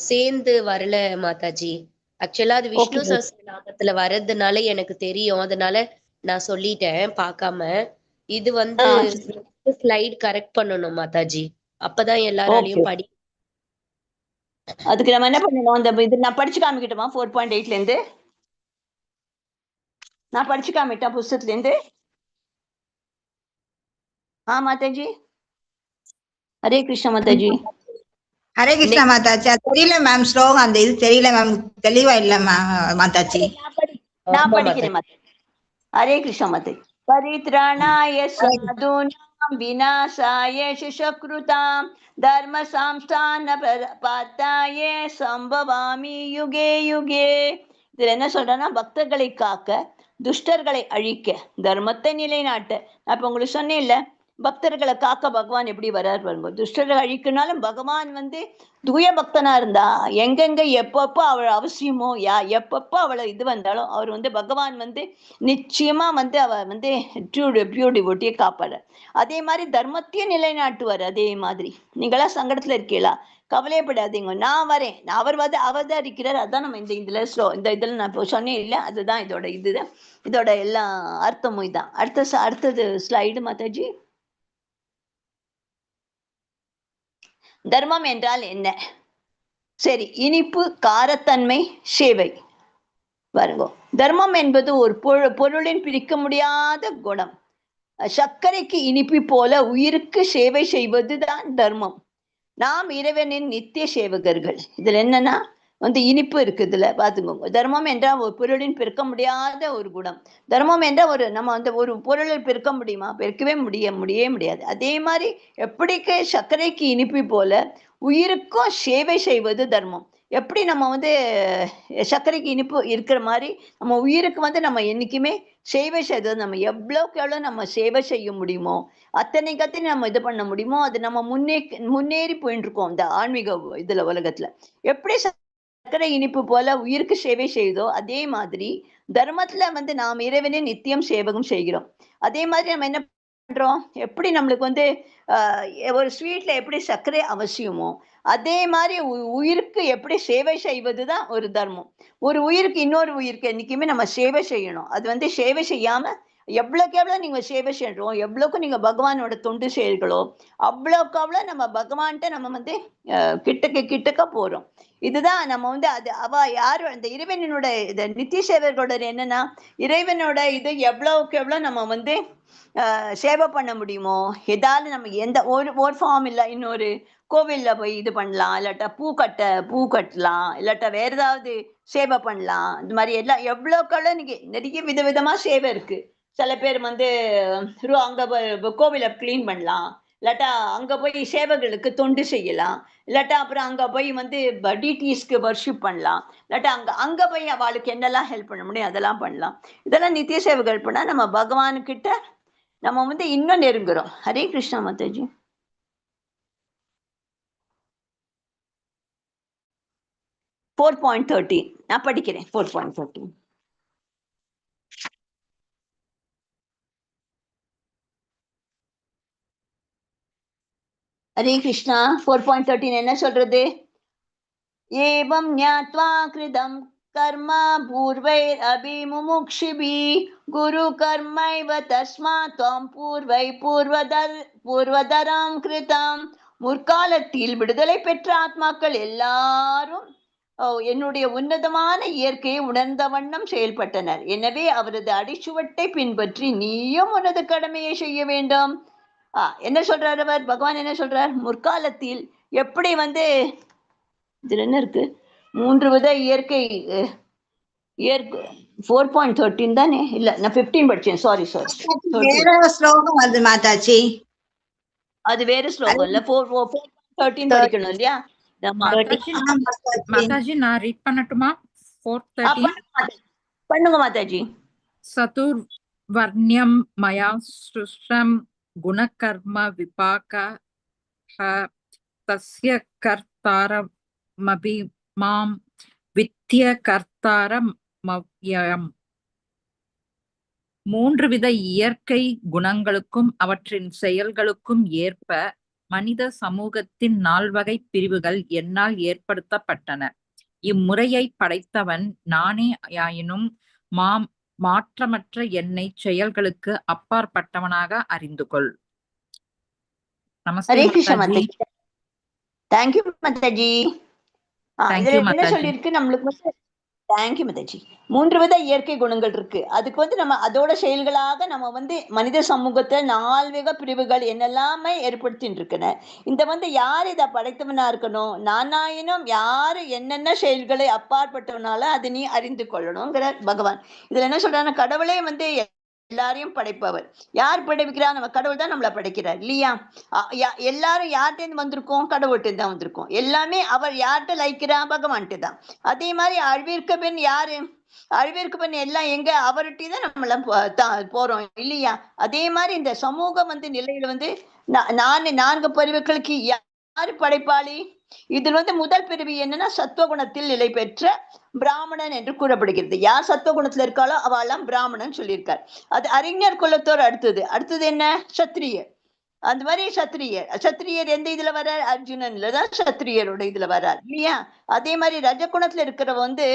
சேர்ந்து வரல மாதாஜி. ஆக்சுவலா அது விஷ்ணு சஹஸ்ரநாமத்துல வர்றதுனால எனக்கு தெரியும், அதனால நான் சொல்லிட்டேன் பார்க்காம. இது ஸ்லைட் கரெக்ட் பண்ணணும் மாதாஜி, அப்பதான் எல்லாராலையும் படி. அதுக்கு நம்ம என்ன பண்ணணும், அந்த இது நான் படிச்சு காமிக்கிட்டோமா 4.8ல இருந்து நான் படிச்சு காமிட்டேன் புஸ்தகத்துல இருந்து. மாதாஜி. ஹரே கிருஷ்ணா மாதாஜி. ஹரே கிருஷ்ணா மாதாஜி. தெரியல மேம், ஸ்லோகம் அந்த இது தெரியல மேம், தெளிவா இல்ல மாதாஜி. நான் படிக்கிறேன் மாதாஜி. ஹரே கிருஷ்ணா மாதாஜி. பரித்ராணாய சாதுனாம் விநாசாய சிஷக்ருதாம் தர்ம சாம்ஸ்தான பாத்தாய சம்பவாமி யுகே யுகே. இதுல என்ன சொல்றேன்னா, பக்தர்களை காக்க, துஷ்டர்களை அழிக்க, தர்மத்தை நிலைநாட்ட. நான் இப்ப உங்களுக்கு சொன்னேன்ல, பக்தர்களை காக்க பகவான் எப்படி வரார் பாருங்க. துஷ்டரை அழிக்கனாலும் பகவான் வந்து தூய பக்தனா இருந்தா எங்கெங்க எப்பப்போ அவள் அவசியமோ எப்பப்போ அவளை இது வந்தாலும் அவர் வந்து பகவான் வந்து நிச்சயமா வந்து அவ வந்து பியூர் டிவோட்டியை காப்பாரு. அதே மாதிரி தர்மத்தையும் நிலைநாட்டுவார். அதே மாதிரி நீங்களா சங்கடத்துல இருக்கீங்களா, கவலையப்படாதீங்க, நான் வரேன், அவர் வந்து அவதரிக்கிறார். அதான் நம்ம இந்த இதுல நான் இப்போ சொன்னேன் இல்லை, அதுதான் இதோட எல்லா அர்த்தமும் இதான். அடுத்தது ஸ்லைடு மாதாஜி. தர்மம் என்றால் என்ன? சரி, இனிப்பு, காரத்தன்மை, சேவை. பாருங்க, தர்மம் என்பது ஒரு பொருளின் பிரிக்க முடியாத குணம். சர்க்கரைக்கு இனிப்பு போல உயிருக்கு சேவை செய்வதுதான் தர்மம். நாம் இறைவனின் நித்திய சேவகர்கள். இதுல என்னன்னா வந்து இனிப்பு இருக்கு, இதுல பாத்துக்கோங்க. தர்மம் என்றால் ஒரு பொருளின் பிறக்க முடியாத ஒரு குணம். தர்மம் என்றால் நம்ம அந்த ஒரு பொருளை பெருக்க முடியுமா? பெருக்கவே முடியாது. அதே மாதிரி எப்படிக்கு சர்க்கரைக்கு இனிப்பு போல உயிருக்கும் சேவை செய்வது தர்மம். எப்படி நம்ம வந்து சர்க்கரைக்கு இனிப்பு இருக்கிற மாதிரி நம்ம உயிருக்கு வந்து நம்ம என்னைக்குமே சேவை செய்வது. நம்ம எவ்வளவுக்கு எவ்வளவு நம்ம சேவை செய்ய முடியுமோ அத்தனை நம்ம இது பண்ண முடியுமோ அது நம்ம முன்னேறி போயிட்டு இருக்கோம் இந்த ஆன்மீக இதுல உலகத்துல. எப்படி சர்க்கரை இனிப்பு போல உயிருக்கு சேவை செய்தோ அதே மாதிரி தர்மத்துல வந்து நாம் இறைவனே நித்தியம் சேவகம் செய்கிறோம். அதே மாதிரி நம்ம என்ன பண்றோம், எப்படி நம்மளுக்கு வந்து ஒரு ஸ்வீட்ல எப்படி சர்க்கரை அவசியமோ அதே மாதிரி உயிருக்கு எப்படி சேவை செய்வதுதான் ஒரு தர்மம். ஒரு உயிருக்கு இன்னொரு உயிருக்கு என்னைக்குமே நம்ம சேவை செய்யணும். அது வந்து சேவை செய்யாம எவ்வளவுக்கு எவ்வளவு நீங்க சேவை செய்யறோம், எவ்வளவுக்கு நீங்க பகவானோட தொண்டு செயல்களோ அவ்வளவுக்கு அவ்வளவு நம்ம பகவான்கிட்ட நம்ம வந்து கிட்டக்க போறோம். இதுதான் நம்ம வந்து அது யாரு அந்த இறைவனோட இது நித்திய சேவர்களோட என்னன்னா இறைவனோட இது எவ்வளவுக்கு எவ்வளவு நம்ம வந்து சேவை பண்ண முடியுமோ. ஏதாவது நம்ம எந்த ஒரு ஃபார்ம் இல்லை, இன்னொரு கோவில்ல போய் இது பண்ணலாம், இல்லாட்டா பூ கட்டலாம், இல்லாட்டா வேற ஏதாவது சேவை பண்ணலாம். இந்த மாதிரி எல்லாம் எவ்வளோக்கெல்லாம் நீங்க நிறைய விதவிதமா சேவை இருக்கு. சில பேர் வந்து அங்க கோவிலை கிளீன் பண்ணலாம், இல்லாட்டா அங்க போய் சேவைகளுக்கு தொண்டு செய்யலாம், இல்லாட்டா அப்புறம் அங்க போய் வந்து டிடிஸ்க்கு வர்ஷிப் பண்ணலாம், இல்லாட்டா அங்க போய் அவளுக்கு என்னெல்லாம் ஹெல்ப் பண்ண முடியும் அதெல்லாம் பண்ணலாம். இதெல்லாம் நித்திய சேவைகள் பண்ணா நம்ம பகவானுக்கிட்ட நம்ம வந்து இன்னும் நெருங்குறோம். ஹரே கிருஷ்ணா மாதாஜி. .13 நான் படிக்கிறேன். 4.13 ஹரே கிருஷ்ணா. 4.13 என்ன சொல்றது? ஏவம் ஞாத்வா கிருதம் கர்ம பூர்வைர் அபிமுமுக்ஷிபி குரு கர்மைவ தஸ்மாத் த்வம் பூர்வதரம் கிருதம். முற்காலத்தில் விடுதலை பெற்ற ஆத்மாக்கள் எல்லாரும் என்னுடைய உன்னதமான இயற்கையை உணர்ந்த வண்ணம் செயல்பட்டனர். எனவே அவரது அடிச்சுவட்டை பின்பற்றி நீயும் உனது கடமையை செய்ய வேண்டும். என்ன சொல்றார் அவர்? பகவான் என்ன சொல்றார்? முற்காலத்தில் எப்படி வந்து இதுல என்ன இருக்கு, 3 வித இயற்கை 4.13 தானே? இல்ல நான் 15 படிச்சேன். சாரி வேற ஸ்லோகம் அது மாதாஜி, அது வேற ஸ்லோகம் இல்ல. 4.13 படிக்கணும் இல்லையா? மாதாஜி நான் ரீட் பண்ணட்டுமா? 4:13 பண்ணுங்க மாதாஜி. சதுர் வர்ணியம் மயா சுஷ்ரம் குணகர்ம விபாக தஸ்ய கர்த்தாரமபி மாம் வித்ய கர்த்தாரமவ்யயம். 3 வித இயற்கை குணங்களுக்கும் அவற்றின் செயல்களுக்கும் ஏற்ப மனித சமூகத்தின் 4 வகை பிரிவுகள் என்னால் ஏற்படுத்தப்பட்டன. இம்முறையை படைத்தவன் நானே ஆயினும் மாற்றமற்ற என்னை செயல்களுக்கு அப்பாற்பட்டவனாக அறிந்து கொள். ஹரே கிருஷ்ணா மாதாஜி. தேங்க்யூ மாதாஜி. என்ன சொல்லிருக்கு நம்மளுக்கு? தேங்க்யூ மாதாஜி. 3 வித இயற்கை குணங்கள் இருக்கு. அதுக்கு வந்து நம்ம அதோட செயல்களாக நம்ம வந்து மனித சமூகத்துல 4 வகை பிரிவுகள் என்னெல்லாமே ஏற்படுத்திட்டு இருக்கன. இந்த வந்து யார் இதை படைத்தவனா இருக்கணும், நானாயினும் யாரு என்னென்ன செயல்களை அப்பாற்பட்டவனால அதை நீ அறிந்து கொள்ளணுங்கிற பகவான். இதுல என்ன சொல்றாங்க, கடவுளே வந்து எல்லாரையும் படைப்பவர். யார் படைக்கிறார்? நம்ம கடவுள் தான் நம்மளை படைக்கிறார் இல்லையா? எல்லாரும் யார்கிட்ட வந்திருக்கோம்? கடவுள்கிட்ட தான் வந்திருக்கோம். எல்லாமே அவர் யார்கிட்ட லைக்கிறா? பகவான்கிட்ட தான். அதே மாதிரி அழிவிற்கு பின் யாரு அழிவிற்கு பண்ணி எல்லாம் எங்க அவர்கிட்ட தான் நம்மளாம் போறோம் இல்லையா? அதே மாதிரி இந்த சமூகம் வந்து நிலையில வந்து நான்கு பிரிவுகளுக்கு யாரு படைப்பாளி? இதில் வந்து முதல் பிரிவு என்னன்னா சத்துவகுணத்தில் நிலை பெற்ற பிராமணன் என்று கூறப்படுகிறது. யார் சத்துவகுணத்துல இருக்காளோ அவெல்லாம் பிராமணன் சொல்லியிருக்கார். அது அறிஞர் குலத்தோர் அடுத்தது என்ன? சத்திரியர். அந்த மாதிரி சத்திரியர் எந்த இதுல வர்றார்? அர்ஜுனன்லதான் சத்திரியரோட இதுல வர்றார் இல்லையா? அதே மாதிரி ரஜகுணத்துல இருக்கிற வந்து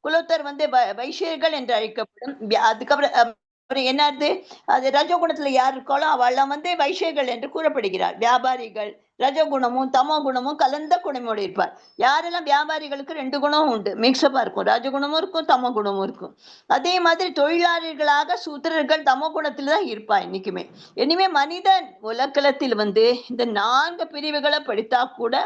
குலோத்தர் வந்து வைசியர்கள் என்று அழைக்கப்படும். அதுக்கப்புறம் அப்புறம் என்னது? அது ரஜகுணத்துல யார் இருக்காளோ அவெல்லாம் வந்து வைசியர்கள் என்று கூறப்படுகிறார். வியாபாரிகள் ரஜகுணமும் தமோ குணமும் கலந்த குணமோடு இருப்பார். யாரெல்லாம் வியாபாரிகளுக்கு 2 குணமும் உண்டு, மிக்சப்பா இருக்கும். ரஜகுணமும் இருக்கும், தமோ குணமும் இருக்கும். அதே மாதிரி தொழிலாளர்களாக சூத்திரர்கள் தமோ குணத்துல தான் இருப்பா இன்னைக்குமே. இனிமே மனிதன் உலகளத்தில் வந்து இந்த 4 பிரிவுகளை படித்தா கூட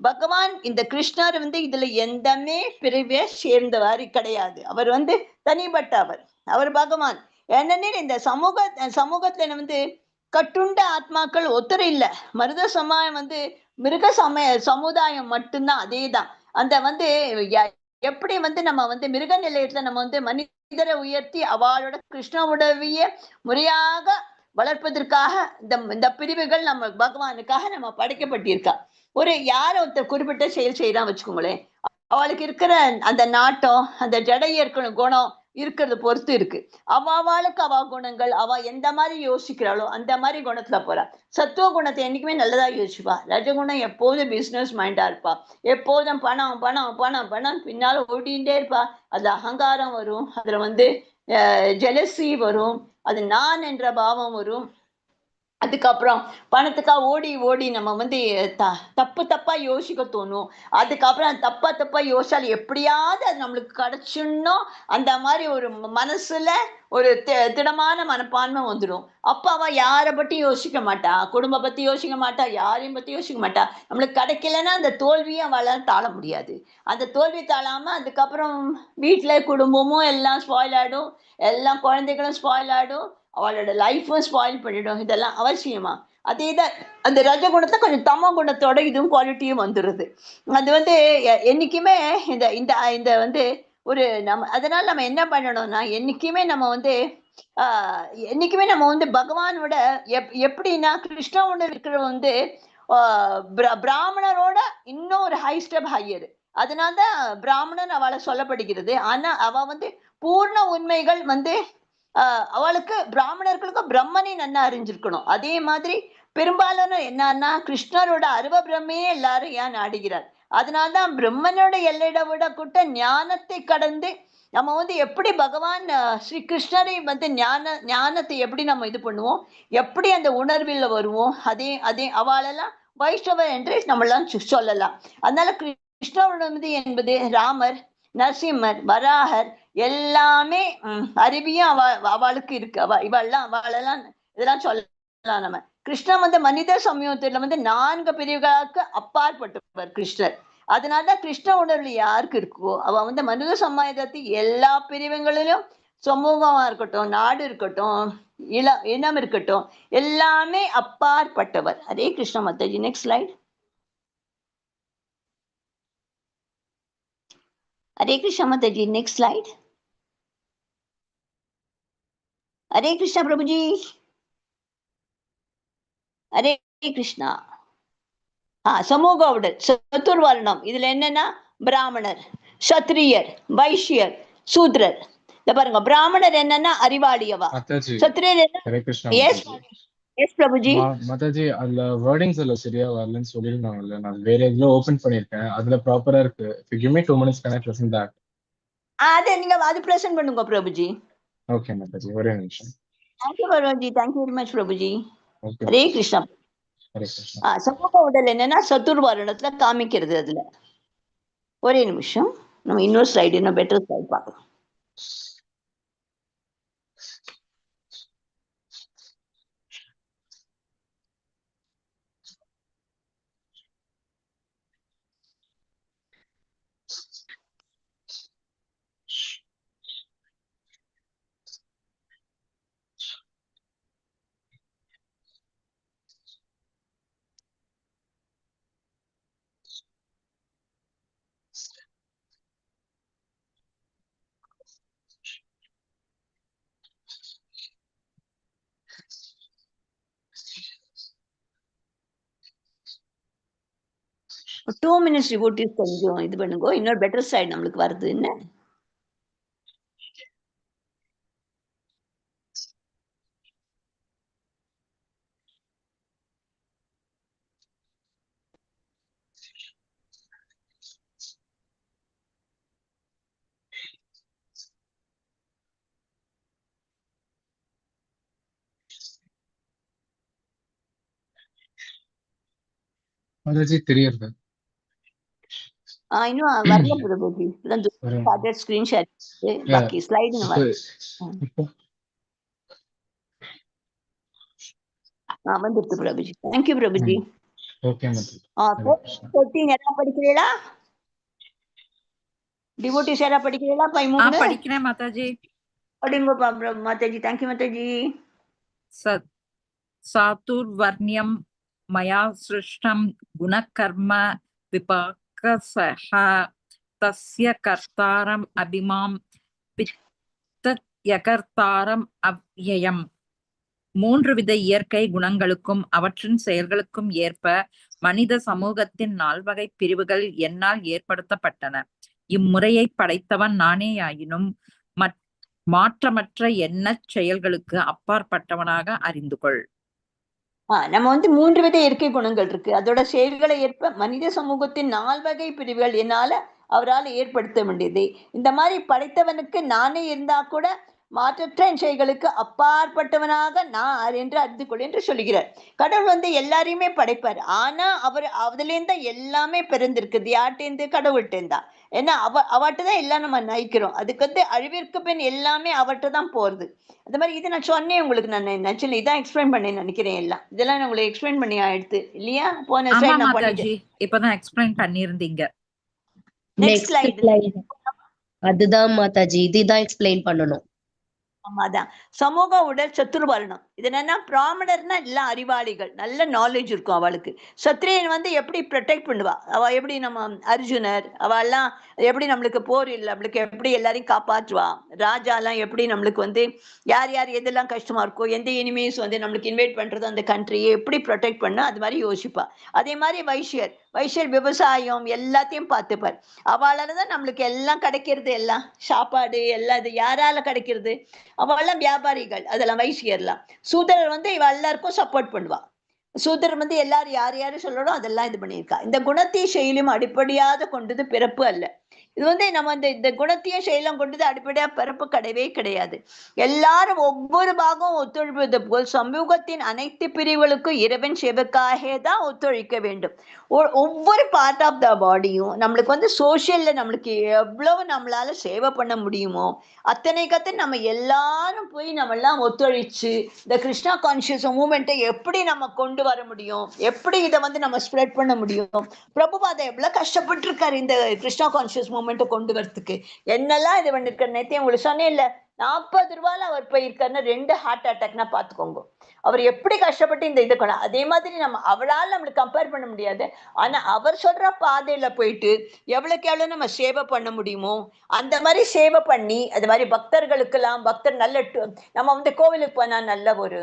பகவான் இந்த கிருஷ்ணர் வந்து இதுல எந்தமே பிரிவே சேர்ந்தவாறு கிடையாது. அவர் வந்து தனிப்பட்டவர். அவர் பகவான். ஏனெனில் இந்த சமூகத்துல வந்து கட்டுண்ட ஆத்மாக்கள் ஒத்தர் இல்ல. மருத சமாயம் வந்து மிருக சமுதாயம் மட்டும்தான். அதேதான். அந்த வந்து எப்படி வந்து நம்ம வந்து மிருக நிலையத்துல நம்ம வந்து மனிதரை உயர்த்தி அவளோட கிருஷ்ணவுடைய முறையாக வளர்ப்பதற்காக இந்த பிரிவுகள் நம்ம பகவானுக்காக நம்ம படைக்கப்பட்டிருக்கா. ஒருத்தர் குறிப்பிட்ட செயல் செய்யறான் வச்சுக்கோங்களேன், அவளுக்கு இருக்கிற அந்த நாட்டம், அந்த ஜடையற்கணும் குணம் இருக்கிறது பொறுத்து இருக்கு. அவளுக்கு அவ குணங்கள், அவ எந்த மாதிரி யோசிக்கிறாளோ அந்த மாதிரி குணத்துல போறா. சத்துவ குணத்தை என்னைக்குமே நல்லதா யோசிப்பா. ரஜகுணம் எப்போதும் பிசினஸ் மைண்டா இருப்பா. எப்போதும் பணம் பணம் பணம் பணம் பின்னால ஓடிட்டே இருப்பா. அதுல அகங்காரம் வரும், அதுல வந்து ஜெலசி வரும், அது நான் என்ற பாவம் வரும். அதுக்கப்புறம் பணத்துக்காக ஓடி ஓடி நம்ம வந்து தப்பா யோசிக்க தோணும். அதுக்கப்புறம் தப்பா யோசிச்சால் எப்படியாவது அது நம்மளுக்கு கிடைச்சிடணும் அந்த மாதிரி ஒரு மனசுல ஒரு திடமான மனப்பான்மை வந்துடும். அப்ப அவ யாரை பத்தி யோசிக்க மாட்டா, குடும்ப பத்தி யோசிக்க மாட்டா, யாரையும் பத்தி யோசிக்க மாட்டா. நம்மளுக்கு கிடைக்கலன்னா அந்த தோல்வியை அவளால் தாழ முடியாது. அந்த தோல்வி தாழாம அதுக்கப்புறம் வீட்டுல குடும்பமும் எல்லாம் ஸ்பாயில் ஆயிடும், எல்லாம் குழந்தைகளும் ஸ்பாயில் ஆயிடும், அவளோட லைஃப்பும் ஸ்பாயில் பண்ணிடும். இதெல்லாம் அவசியமா? அதேதான் அந்த ரஜகுணத்தை கொஞ்சம் தமோ குணத்தோட இதுவும் குவாலிட்டியும் வந்துடுது. அது வந்து என்னைக்குமே இந்த இந்த இந்த வந்து ஒரு அதனால நம்ம என்ன பண்ணணும்னா என்னைக்குமே நம்ம வந்து என்னைக்குமே நம்ம வந்து பகவானோட எப்படின்னா கிருஷ்ணனோட இருக்கிற வந்து பிராமணரோட இன்னும் ஒரு ஹை ஸ்டெப் ஹையர். அதனால்தான் பிராமணன் அவளை சொல்லப்படுகிறது. ஆனா அவ வந்து பூர்ண உண்மைகள் வந்து அவளுக்கு பிராமணர்களுக்கு பிரம்மனை நன்னா அறிஞ்சிருக்கணும். அதே மாதிரி பெரும்பாலான என்னன்னா கிருஷ்ணரோட அருவ பிரம்மையே எல்லாரும் ஏன் நாடுகிறார். அதனால்தான் பிரம்மனோட எல்லையிட விட கூட்ட ஞானத்தை கடந்து நம்ம வந்து எப்படி பகவான் ஸ்ரீ கிருஷ்ணரை வந்து ஞானத்தை எப்படி நம்ம இது பண்ணுவோம், எப்படி அந்த உணர்வில் வருவோம். அதே அவளெல்லாம் வைஷ்ணவர் என்று நம்மளாம் சொல்லலாம். அதனால கிருஷ்ணவனது என்பது ராமர், நரசிம்மர், வராகர் எல்லாமே அறிவியும் அவளுக்கு இருக்கு. அவளெல்லாம் இதெல்லாம் சொல்லலாம். நம்ம கிருஷ்ணன் வந்து மனித சமூகத்துல வந்து 4 பிரிவுகளுக்கு அப்பாற்பட்டவர் கிருஷ்ணர். அதனாலதான் கிருஷ்ண உணர்வு யாருக்கு இருக்கோ அவ வந்து மனித சமாஜத்தை எல்லா பிரிவுகளிலும், சமூகமா இருக்கட்டும், நாடு இருக்கட்டும், இனம் இருக்கட்டும், எல்லாமே அப்பாற்பட்டவர். Hare Krishna Mataji. Next slide. Hare Krishna Mataji. Next slide. Hare Krishna Prabhuji. Hare Krishna. சமூக உடல் சத்துர்வர்ணம். இதுல என்னன்னா பிராமணர், சத்திரியர், வைஷ்யர், சூத்ரர். இத பாருங்க, பிராமணர் என்னன்னா அறிவாளியவா, சத்திரியர் என்ன? எஸ் பிரபுஜி. மாதாஜி அதுல வேர்டிங்ஸ் எல்லாம் சரியா வரலன்னு சொல்லிருந்தாங்கல்ல, நான் வேற எதுல ஓபன் பண்ணிருக்கேன், அதுல ப்ராப்பரா இருக்கு. If you give me 2 minutes, can I present that? அது நீங்க அது பிரசன்ட் பண்ணுங்க பிரபுஜி. ஓகே மாதாஜி, ஒரே நிமிஷம். Thank you Prabhuji. Thank you very much Prabhuji. Okay. Hare Krishna. Hare Krishna. சமூக உடல் என்னன்னா சத்துர்வர்ணத்துல காமிக்கிறது. அதுல ஒரே நிமிஷம், நம்ம இன்னொரு ஸ்லைடு, இன்னும் பெட்டர் ஸ்லைட் பார்க்கலாம். 2 minutes devotees கொஞ்சம் இது பண்ணுங்க, இன்னொரு பெட்டர் சைடு நம்மளுக்கு வருது என்ன. மாதாஜி தெரியுது. இன்னும் வரல பிரபுஜி. இப்பதான் ஸ்கிரீன் ஷேர் பாக்கி ஸ்லைடு வந்துருது பிரபுஜி. தேங்க்யூ பிரபுஜி. ஓகே எல்லாம் படிக்கிறீங்களா? டிவோட்டிஸ் யாரா படிக்கிறீங்களா? 13 படிக்கிறேன் மாதாஜி. படிங்க மாதாஜி. தேங்க்யூ மாதாஜி. சாதுர்வர்ணியம் மயா சிருஷ்டம் குணகர்ம விபாகசஹ தஸ்ய கர்த்தாரம் அபிமாம் பித்தத்யகர்த்தாரம் அவ்யயம். 3 வித இயற்கை குணங்களுக்கும் அவற்றின் செயல்களுக்கும் ஏற்ப மனித சமூகத்தின் 4 வகை பிரிவுகள் என்னால் ஏற்படுத்தப்பட்டன. இம்முறையை படைத்தவன் நானேயாயினும் மாற்றமற்ற எண்ணச் செயல்களுக்கு அப்பாற்பட்டவனாக அறிந்து கொள். நம்ம 3 வித இயற்கை குணங்கள் இருக்கு. அதோட செயல்களை ஏற்ப மனித சமூகத்தின் 4 வகை பிரிவுகள் என்னால அவரால் ஏற்படுத்த வேண்டியது. இந்த மாதிரி படைத்தவனுக்கு நானே இருந்தா கூட மாற்றற்ற செயல்களுக்கு அப்பாற்பட்டவனாக நான் என்று அறிந்து கொள் என்று சொல்லுகிறார். கடவுள் எல்லாரையுமே படைப்பார். ஆனா அதுல இருந்தா எல்லாமே பிறந்திருக்குது. யார்ட்டேந்து? கடவுள்கிட்டேருந்தா. ஏன்னா அவர்கிட்டதான் எல்லாம் நம்ம நயிக்கிறோம். அதுக்கு அழிவிற்கு பின் எல்லாமே அவர்கிட்ட தான் போறது. அந்த மாதிரி இது நான் சொன்னேன் உங்களுக்கு. நான் ஆக்சுவலி இதான் எக்ஸ்பிளைன் பண்ணேன்னு நினைக்கிறேன். எல்லாம் இதெல்லாம் நான் உங்களுக்கு எக்ஸ்பிளைன் பண்ணி ஆயிடுத்து இல்லையா? போன ஸ்லைட் நான் பண்ணிட்டேன். இப்பதான் எக்ஸ்பிளைன் பண்ணிருந்தீங்க. Next slide. அதுதான் மாதாஜி, இதுதான் எக்ஸ்பிளைன் பண்ணணும். ஆமாதான். சமூக உடல் சத்துருவர்ணம். இது என்னன்னா பிராமணர்னா எல்லாம் அறிவாளிகள், நல்ல நாலேஜ் இருக்கும் அவளுக்கு. சத்திரியன் எப்படி ப்ரொடெக்ட் பண்ணுவா. அவ எப்படி நம்ம அர்ஜுனர் அவ எல்லாம் எப்படி நம்மளுக்கு போர் இல்லை நம்மளுக்கு எப்படி எல்லாரையும் காப்பாற்றுவா. ராஜாலாம் எப்படி நம்மளுக்கு யார் யார் எதெல்லாம் கஷ்டமா இருக்கோ, எந்த எனிமீஸ் நம்மளுக்கு இன்வைட் பண்றது அந்த கண்ட்ரியை எப்படி ப்ரொடெக்ட் பண்ண அது மாதிரி யோசிப்பா. அதே மாதிரி வைஷ்யர் விவசாயம் எல்லாத்தையும் பார்த்துப்பார். அவளால தான் நம்மளுக்கு எல்லாம் கிடைக்கிறது. எல்லாம் சாப்பாடு எல்லாம் இது யாரால கிடைக்கிறது? அவெல்லாம் வியாபாரிகள், அதெல்லாம் வைசியர்லாம். சூதரர் இவ எல்லாருக்கும் சப்போர்ட் பண்ணுவா. சூதரர் எல்லாரும் யார் யாரு சொல்லணும் அதெல்லாம் இது பண்ணியிருக்கா. இந்த குணத்தையும் செயலும் அடிப்படையாக கொண்டது பிறப்பு அல்ல. இது நம்ம இந்த குணத்தையும் செயலும் கொண்டது அடிப்படையா பிறப்பு கிடையவே கிடையாது. எல்லாரும் ஒவ்வொரு பாகம் ஒத்துழைப்பது போல் சமூகத்தின் அனைத்து பிரிவுகளுக்கும் இறைவன் சேவைக்காக தான் ஒத்துழைக்க வேண்டும். ஒவ்வொரு பார்ட் ஆஃப் த பாடியும் நம்மளுக்கு சோசியல்ல நம்மளுக்கு எவ்வளவு நம்மளால சேவை பண்ண முடியுமோ அத்தனை கத்து நம்ம எல்லாரும் போய் நம்ம எல்லாம் ஒத்துழைச்சு இந்த கிருஷ்ணா கான்சியஸ் மூமெண்ட்டை எப்படி நம்ம கொண்டு வர முடியும், எப்படி இதை நம்ம ஸ்ப்ரெட் பண்ண முடியும். பிரபுபாதா எவ்வளவு கஷ்டப்பட்டு இருக்காரு இந்த கிருஷ்ணா கான்சியஸ் மூமெண்ட்டை கொண்டு வரதுக்கு. என்னெல்லாம் இது பண்ணிருக்காரு. நேற்று உங்களுக்கு சொன்னேன் இல்ல, 40 ரூபாயில அவர் போயிருக்காருன்னா 2 ஹார்ட் அட்டாக்னா பாத்துக்கோங்க. அவர் எப்படி கஷ்டப்பட்டு இந்த இது கொள்ள. அதே மாதிரி அவளால் நம்மளுக்கு கம்பேர் பண்ண முடியாது. ஆனா அவர் சொல்ற பாதையில போயிட்டு எவ்வளவுக்கு எவ்வளவு நம்ம சேவை பண்ண முடியுமோ அந்த மாதிரி சேவை பண்ணி, அது மாதிரி பக்தர்களுக்கெல்லாம் பக்தர் நல்ல நம்ம கோவிலுக்கு போனா நல்ல ஒரு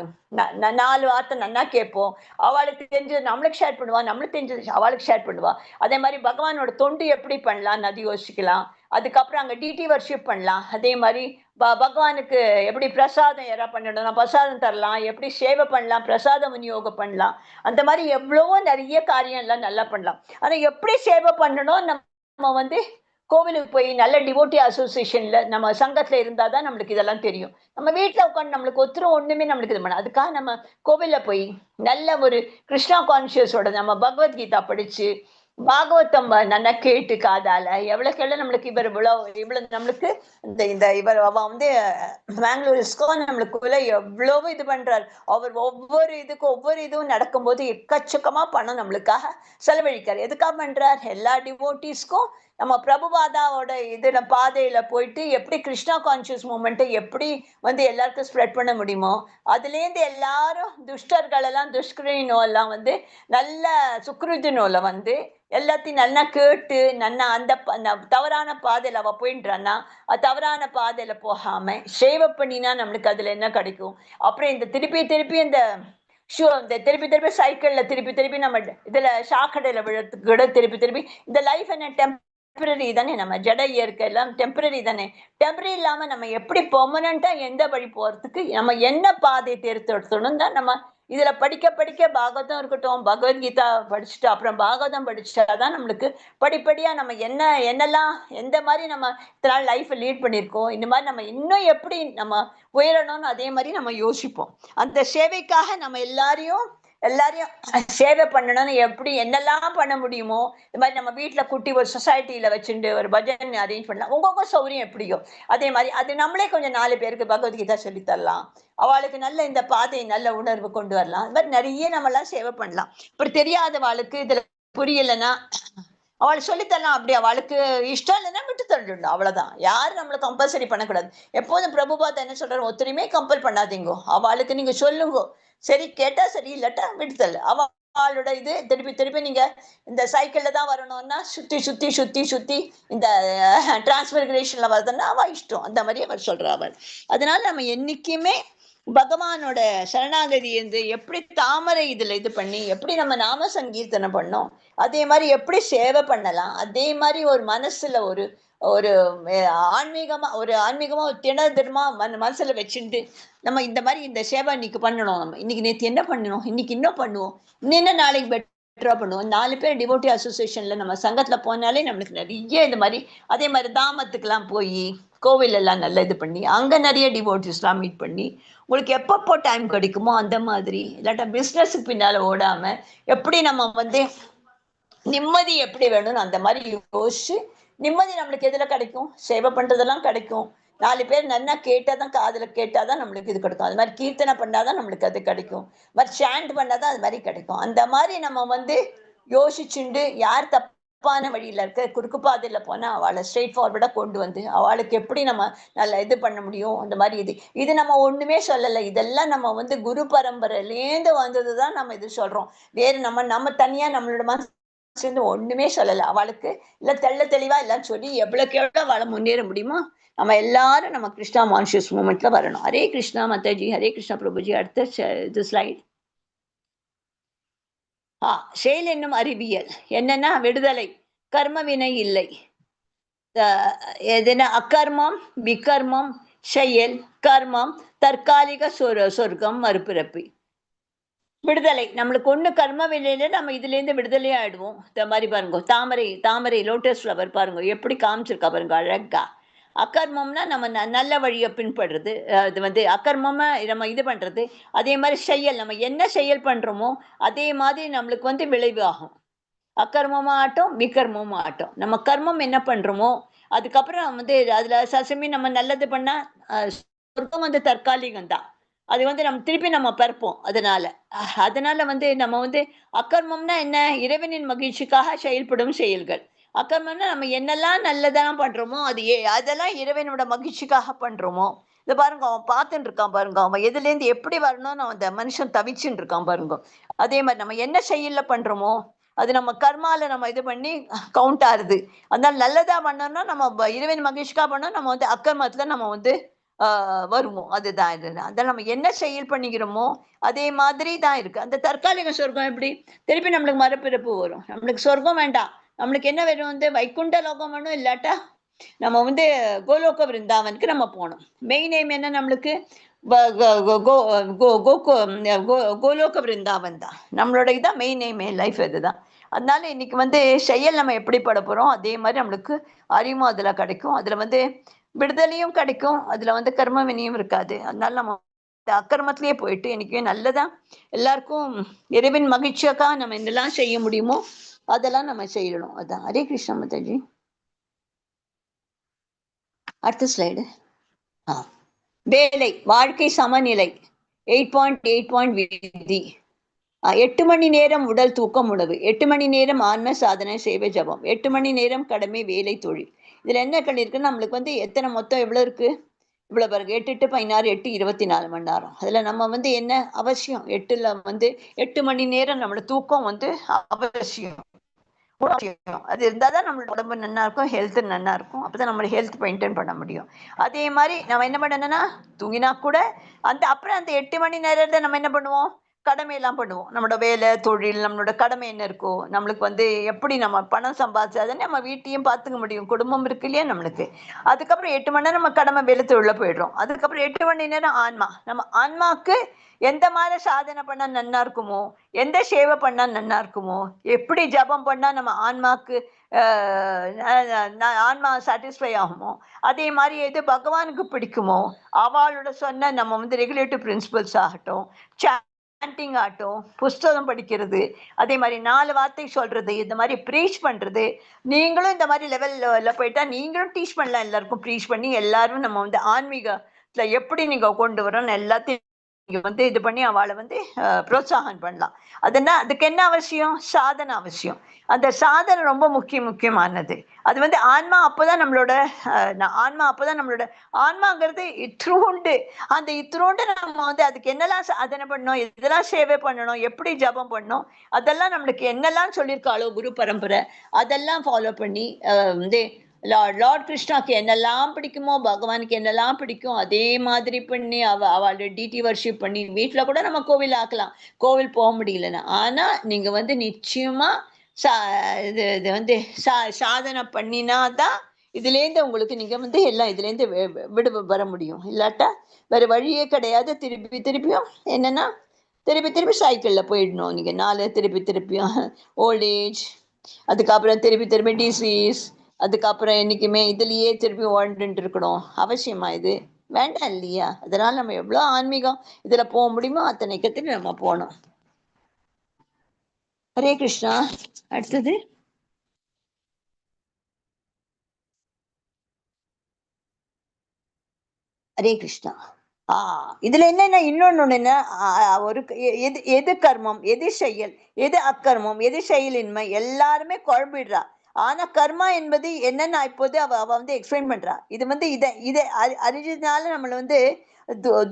4 வார்த்தை நன்னா கேட்போம். அவளுக்கு தெரிஞ்சது நம்மளுக்கு ஷேர் பண்ணுவா, நம்மளுக்கு தெரிஞ்சது அவளுக்கு ஷேர் பண்ணுவா. அதே மாதிரி பகவானோட தொண்டு எப்படி பண்ணலாம் அது யோசிக்கலாம். அதுக்கப்புறம் அங்க டிடி வர்ஷிப் பண்ணலாம். அதே மாதிரி பகவானுக்கு எப்படி பிரசாதம் யாரா பண்ணணும், பிரசாதம் தரலாம், எப்படி சேவை பண்ணலாம், பிரசாதம் விநியோகம் பண்ணலாம். அந்த மாதிரி எவ்வளவோ நிறைய காரியம் எல்லாம் நல்லா பண்ணலாம். ஆனா எப்படி சேவை பண்ணணும் நம்ம கோவிலுக்கு போய் நல்ல டிவோட்டி அசோசியேஷன்ல நம்ம சங்கத்துல இருந்தாதான் நம்மளுக்கு இதெல்லாம் தெரியும். நம்ம வீட்டுல உட்காந்து நம்மளுக்கு ஒண்ணுமே நம்மளுக்கு இது பண்ண. அதுக்காக நம்ம கோவில்ல போய் நல்ல ஒரு கிருஷ்ணா கான்சியஸோட நம்ம பகவத்கீதா படிச்சு பாகவதம் நல்லா கேட்டு காதால எவ்வளவுக்கு எவ்வளவு நம்மளுக்கு இவர் இவ்வளவு நம்மளுக்கு இந்த இவர் பெங்களூர் இஸ்கான் நம்மளுக்குள்ள எவ்வளவு இது பண்றாரு. அவர் ஒவ்வொரு இதுவும் நடக்கும்போது எக்கச்சக்கமா பணம் நம்மளுக்காக செலவழிக்காரு. எதுக்காக பண்றார்? எல்லா டிவோட்டிஸ்க்கும் நம்ம பிரபுபாதாவோட இதுல பாதையில போயிட்டு எப்படி கிருஷ்ணா கான்சியஸ் மூமெண்ட்டை எப்படி எல்லாருக்கும் ஸ்ப்ரெட் பண்ண முடியுமோ அதுல இருந்து எல்லாரும் துஷ்டர்கள் எல்லாம் துஷ்கிரினோ எல்லாம் நல்ல சுக்ருதினோல எல்லாத்தையும் நல்லா கேட்டு நல்லா அந்த தவறான பாதையில அவ போயின்றான்னா தவறான பாதையில போகாம சேவை பண்ணினா நம்மளுக்கு அதுல என்ன கிடைக்கும். அப்புறம் இந்த திருப்பி இந்த இந்த திருப்பி திருப்பி சைக்கிள்ல திருப்பி நம்ம இதுல ஷாக்கடையில விழுறதுக்கு கூட திருப்பி இந்த லைஃப் என்ன டெம்பரரி தானே, நம்ம ஜட இயற்கை எல்லாம் டெம்பரரி தானே. டெம்பரரி இல்லாம நம்ம எப்படி பெர்மனண்டா எந்த வழி போறதுக்கு நம்ம என்ன பாதையை தேர்ந்தெடுத்தணும் தான் நம்ம இதுல படிக்க பாகவதம் இருக்கட்டும், பகவத்கீதா படிச்சுட்டு அப்புறம் பாகவதம் படிச்சாதான் நம்மளுக்கு படிப்படியா நம்ம என்னெல்லாம் எந்த மாதிரி நம்ம இத்தனை லைஃப் லீட் பண்ணியிருக்கோம், இந்த மாதிரி நம்ம இன்னும் எப்படி நம்ம உயரணும்னு அதே மாதிரி நம்ம யோசிப்போம். அந்த சேவைக்காக நம்ம எல்லாரையும் சேவை பண்ணணும்னு எப்படி என்னெல்லாம் பண்ண முடியுமோ, இந்த மாதிரி நம்ம வீட்டுல குட்டி ஒரு சொசைட்டில வச்சுட்டு ஒரு பஜன் அரேஞ்ச் பண்ணலாம். உங்க சௌரியம் எப்படியோ அதே மாதிரி அது நம்மளே கொஞ்சம் 4 பேருக்கு பகவத்கீதா சொல்லி தரலாம். அவளுக்கு நல்ல இந்த பாதை நல்ல உணர்வு கொண்டு வரலாம். இந்த மாதிரி நிறைய நம்ம எல்லாம் சேவை பண்ணலாம். இப்படி தெரியாதவாளுக்கு இதுல புரியலைன்னா அவளை சொல்லித்தரலாம். அப்படி அவளுக்கு இஷ்டம் இல்லைன்னா விட்டு தள்ளிடணும், அவ்வளவுதான். யாரும் நம்மளை கம்பல்சரி பண்ணக்கூடாது. எப்போதும் பிரபுபாத் என்ன சொல்றாரு, ஒத்துரையுமே கம்பல் பண்ணாதீங்கோ, அவளுக்கு நீங்க சொல்லுங்க, சரி கேட்டா சரி, இல்லாட்டா விட்டு தள்ளு. அவளோட இது திருப்பி நீங்க இந்த சைக்கிள்ல தான் வரணும்னா சுத்தி இந்த டிரான்ஸ்பர்கிரேஷன்ல வருதுன்னா அவ இஷ்டம், அந்த மாதிரி அவர் சொல்றா அவள். அதனால நம்ம என்னைக்குமே பகவானோட சரணாகதி வந்து எப்படி தாமரை இதுல இது பண்ணி எப்படி நம்ம நாம சங்கீர்த்தனை பண்ணோம், அதே மாதிரி எப்படி சேவை பண்ணலாம், அதே மாதிரி ஒரு மனசுல ஒரு ஒரு ஆன்மீகமா ஒரு திடமா மனசுல வச்சுட்டு நம்ம இந்த மாதிரி இந்த சேவை இன்னைக்கு பண்ணணும், நம்ம இன்னைக்கு நேற்று என்ன பண்ணணும், இன்னைக்கு இன்னும் பண்ணுவோம், இன்னும் நாளைக்கு பெட்டரா பண்ணுவோம். 4 பேர் டிவோட்டி அசோசியேஷன்ல நம்ம சங்கத்துல போனாலே நம்மளுக்கு நிறைய இந்த மாதிரி அதே மாதிரி தாமத்துக்கெல்லாம் போய் கோவில் எல்லாம் நல்லா இது பண்ணி அங்க நிறைய டிவோட்டிஸ்லாம் மீட் பண்ணி உங்களுக்கு எப்பப்போ டைம் கிடைக்குமோ அந்த மாதிரி, இல்லாட்டா பிஸ்னஸுக்கு பின்னால ஓடாம எப்படி நம்ம வந்து நிம்மதி எப்படி வேணும்னு அந்த மாதிரி யோசிச்சு, நிம்மதி நம்மளுக்கு எதுல கிடைக்கும், சேவை பண்றதெல்லாம் கிடைக்கும். 4 பேர் நல்லா கேட்டாதான், காதுல கேட்டாதான் நம்மளுக்கு இது கிடைக்கும். அது மாதிரி கீர்த்தனை பண்ணாதான் நம்மளுக்கு அது கிடைக்கும், மாதிரி சாண்ட் பண்ணாதான் அது மாதிரி கிடைக்கும். அந்த மாதிரி நம்ம வந்து யோசிச்சுண்டு யார் தப்பான வழியில இருக்க குறுக்கு பாதையில போனா அவளை ஸ்ட்ரெயிட் ஃபார்வர்டா கொண்டு வந்து அவளுக்கு எப்படி நம்ம நல்லா இது பண்ண முடியும். அந்த மாதிரி இது நம்ம ஒண்ணுமே சொல்லலை, இதெல்லாம் நம்ம வந்து குரு பரம்பரையிலேருந்து வந்ததுதான் நம்ம இது சொல்றோம். வேறு நம்ம தனியா நம்மளோட மனசு ஒண்ணுமே சொல்லலை. அவளுக்கு இல்ல தெளிவா எல்லாம் சொல்லி எவ்வளவுக்கு எவ்வளவு அவளை முன்னேற முடியுமோ நம்ம எல்லாரும் நம்ம கிருஷ்ணா கான்ஷியஸ் மூமெண்ட்ல வரணும். ஹரே கிருஷ்ணா மாதாஜி, ஹரே கிருஷ்ணா பிரபுஜி. அடுத்த இது ஸ்லைட். செயல் என்னும் அறிவியல் என்னன்னா விடுதலை, கர்ம வினை இல்லை, அக்கர்மம் விகர்மம் செயல் கர்மம் தற்காலிக சொர்க்கம் மறுபிறப்பி. விடுதலை நம்மளுக்கு ஒண்ணு கர்ம வினையில நம்ம இதுல இருந்து விடுதலை ஆயிடுவோம். இந்த மாதிரி பாருங்க, தாமரை லோட்டஸ் ஃப்ளவர் பாருங்க எப்படி காமிச்சிருக்கா பாருங்க அழகா. அக்கர்மம்னா நம்ம நல்ல வழியை பின்படுறது, அது வந்து அக்கர்மமா நம்ம இது பண்றது. அதே மாதிரி செயல் நம்ம என்ன செயல் பண்றோமோ அதே மாதிரி நம்மளுக்கு வந்து விளைவு ஆகும். அக்கர்மமா ஆட்டம் விகர்மமா ஆட்டம். நம்ம கர்மம் என்ன பண்றோமோ அதுக்கப்புறம் வந்து அதுல சசமி நம்ம நல்லது பண்ணா சொர்க்கம் வந்து தற்காலிகம் தான், அது வந்து நம்ம திருப்பி நம்ம பிறப்போம். அதனால வந்து நம்ம வந்து அக்கர்மம்னா என்ன, இறைவனின் மகிழ்ச்சிக்காக செயல்படும் செயல்கள். அக்கர்மம்னா நம்ம என்னெல்லாம் நல்லதான் பண்றோமோ அதெல்லாம் இறைவனோட மகிழ்ச்சிக்காக பண்றோமோ. இதை பாருங்க, அவன் பார்த்துட்டு இருக்கான் பாருங்க, அவன் எதுல இருந்து எப்படி வரணும்னு அந்த மனுஷன் தவிச்சுட்டு இருக்கான் பாருங்க. அதே மாதிரி நம்ம என்ன செயல்ல பண்றோமோ அது நம்ம கர்மால நம்ம இது பண்ணி கவுண்ட் ஆகுது. அதனால நல்லதா பண்ணோம்னா நம்ம இறைவன் மகிழ்ச்சிக்காக பண்ணோம், நம்ம வந்து அக்கர்மத்துல நம்ம வந்து வருவோம். அதுதான் அதான் நம்ம என்ன செயல் பண்ணிக்கிறோமோ அதே மாதிரி தான் இருக்கு. அந்த தற்காலிக சொர்க்கம் எப்படி திருப்பி நம்மளுக்கு மறுபிறப்பு வரும். நம்மளுக்கு சொர்க்கம் வேண்டாம், நம்மளுக்கு என்ன வேணும் வந்து வைகுண்ட லோகம் வேணும், இல்லாட்டா நம்ம வந்து கோலோக விருந்தாவனுக்கு நம்ம போகணும். மெயின் எய்ம் என்ன நம்மளுக்கு, கோலோக விருந்தாவன் தான் நம்மளோட இதான் மெயின் எய்ம், லைஃப் இதுதான். அதனால இன்னைக்கு வந்து செயல் நம்ம எப்படி பட போறோம் அதே மாதிரி நம்மளுக்கு அறிவும் அதுல கிடைக்கும், அதுல வந்து விடுதலையும் கிடைக்கும், அதுல வந்து கர்ம வினியும் இருக்காது. அதனால நம்ம அக்கிரமத்திலேயே போயிட்டு இன்னைக்கு நல்லதா எல்லாருக்கும் இறைவன் மகிழ்ச்சியாக்கா நம்ம என்னெல்லாம் செய்ய முடியுமோ அதெல்லாம் நம்ம செய்யணும். அதான். ஹரே கிருஷ்ணா மாதாஜி. அடுத்த ஸ்லைடு. வேலை வாழ்க்கை சமநிலை 8.8 விதி. 8 மணி நேரம் உடல் தூக்கம் உணவு, 8 மணி நேரம் ஆன்ம சாதனை சேவை ஜபம், 8 மணி நேரம் கடமை வேலை தொழில். இதுல என்ன பண்ணிருக்குன்னு நம்மளுக்கு வந்து எத்தனை மொத்தம் எவ்வளவு இருக்கு, இவ்வளவு பாருங்க, 8 8 16 8 24 மணி நேரம். அதுல நம்ம வந்து என்ன அவசியம், 8ல வந்து 8 மணி நேரம் நம்மளோட தூக்கம் வந்து அவசியம். அது இருந்தாதான் நம்மளோட உடம்பு நல்லா இருக்கும், ஹெல்த் நல்லா இருக்கும். அப்பதான் நம்மளோட ஹெல்த் மெயின்டைன் பண்ண முடியும். அதே மாதிரி நம்ம என்ன பண்ணணும்னா தூங்கினா கூட அப்புறம் அந்த 8 மணி நேரத்தை நம்ம என்ன பண்ணுவோம், கடமையெல்லாம் பண்ணுவோம். நம்மளோட வேலை தொழில் நம்மளோட கடமை என்ன இருக்கோ, நம்மளுக்கு வந்து எப்படி நம்ம பணம் சம்பாதிச்சாதானே நம்ம வீட்டையும் பார்த்துக்க முடியும். குடும்பம் இருக்கு இல்லையா நம்மளுக்கு. அதுக்கப்புறம் 8 மணி நேரம் நம்ம கடமை வேலை தொழில போயிடுறோம். அதுக்கப்புறம் 8 மணி நேரம் ஆன்மா. நம்ம ஆன்மாக்கு எந்த மாதிரி சாதனை பண்ணா நன்னா இருக்குமோ, எந்த சேவை பண்ணா நன்னா இருக்குமோ, எப்படி ஜபம் பண்ணா நம்ம ஆன்மாக்கு ஆன்மா சாட்டிஸ்ஃபை ஆகுமோ, அதே மாதிரி எது பகவானுக்கு பிடிக்குமோ அவளோட சொன்ன நம்ம வந்து ரெகுலேட்டிவ் பிரின்சிபல்ஸ் ஆகட்டும், சாண்டிங் ஆகட்டும், புஸ்தகம் படிக்கிறது, அதே மாதிரி 4 வார்த்தை சொல்றது, இந்த மாதிரி ப்ரீச் பண்றது. நீங்களும் இந்த மாதிரி லெவல்ல போயிட்டா நீங்களும் டீச் பண்ணலாம். எல்லாருக்கும் ப்ரீச் பண்ணி எல்லாரும் நம்ம வந்து ஆன்மீகத்துல எப்படி நீங்க கொண்டு வரோம்னு எல்லாத்தையும் நீங்க வந்து இது பண்ணி அவளை வந்து புரோத்சாகம் பண்ணலாம். அதுக்கு என்ன அவசியம்? சாதனை அவசியம். அந்த சாதனை ரொம்ப முக்கியமானது. அது வந்து ஆன்மா அப்பதான் நம்மளோட ஆன்மாங்கிறது இத்ரூண்டு. அந்த இத்ரூண்டு நம்ம வந்து அதுக்கு என்னெல்லாம் சாதனை பண்ணணும், இதெல்லாம் சேவை பண்ணணும், எப்படி ஜபம் பண்ணணும், அதெல்லாம் நம்மளுக்கு என்னெல்லாம் சொல்லியிருக்காளோ குரு பரம்பரை, அதெல்லாம் ஃபாலோ பண்ணி வந்து லார்ட் கிருஷ்ணாக்கு என்னெல்லாம் பிடிக்குமோ, பகவானுக்கு என்னெல்லாம் பிடிக்கும், அதே மாதிரி பண்ணி அவளோட டிடி வர்ஷிப் பண்ணி வீட்டுல கூட நம்ம கோவில் ஆக்கலாம். கோவில் போக முடியலன்னா, ஆனா நீங்க வந்து நிச்சயமா இது வந்து சாதனை பண்ணினாதான் இதுலேருந்து உங்களுக்கு நீங்க வந்து எல்லாம் இதுலேருந்து விடு வர முடியும். இல்லாட்டா வேற வழியே கிடையாது. திருப்பியும் என்னன்னா திருப்பி சைக்கிள்ல போயிடணும். நீங்க திருப்பியும் ஓல்ட் ஏஜ், அதுக்கப்புறம் திருப்பி டிசீஸ், அதுக்கப்புறம் என்னைக்குமே இதுலயே திருப்பி வாழ்ந்துட்டு இருக்கணும். அவசியமா இது? வேண்டாம் இல்லையா? அதனால நம்ம எவ்வளவு ஆன்மீகம் இதுல போக முடியுமோ அத்தனை கத்துட்டு நம்ம போனோம். ஹரே கிருஷ்ணா. அடுத்தது ஹரே கிருஷ்ணா. இதுல என்னன்னா இன்னொன்னு என்ன, ஒரு எது கர்மம், எது செயல், எது அக்கர்மம், எது செயலின்மை, எல்லாருமே குழம்பிடுறா. ஆனா கர்மா என்பது என்னன்னா இப்போது அவ வந்து எக்ஸ்பிளைன் பண்றா. இது வந்து இதை அறிஞ்சதுனால நம்மள வந்து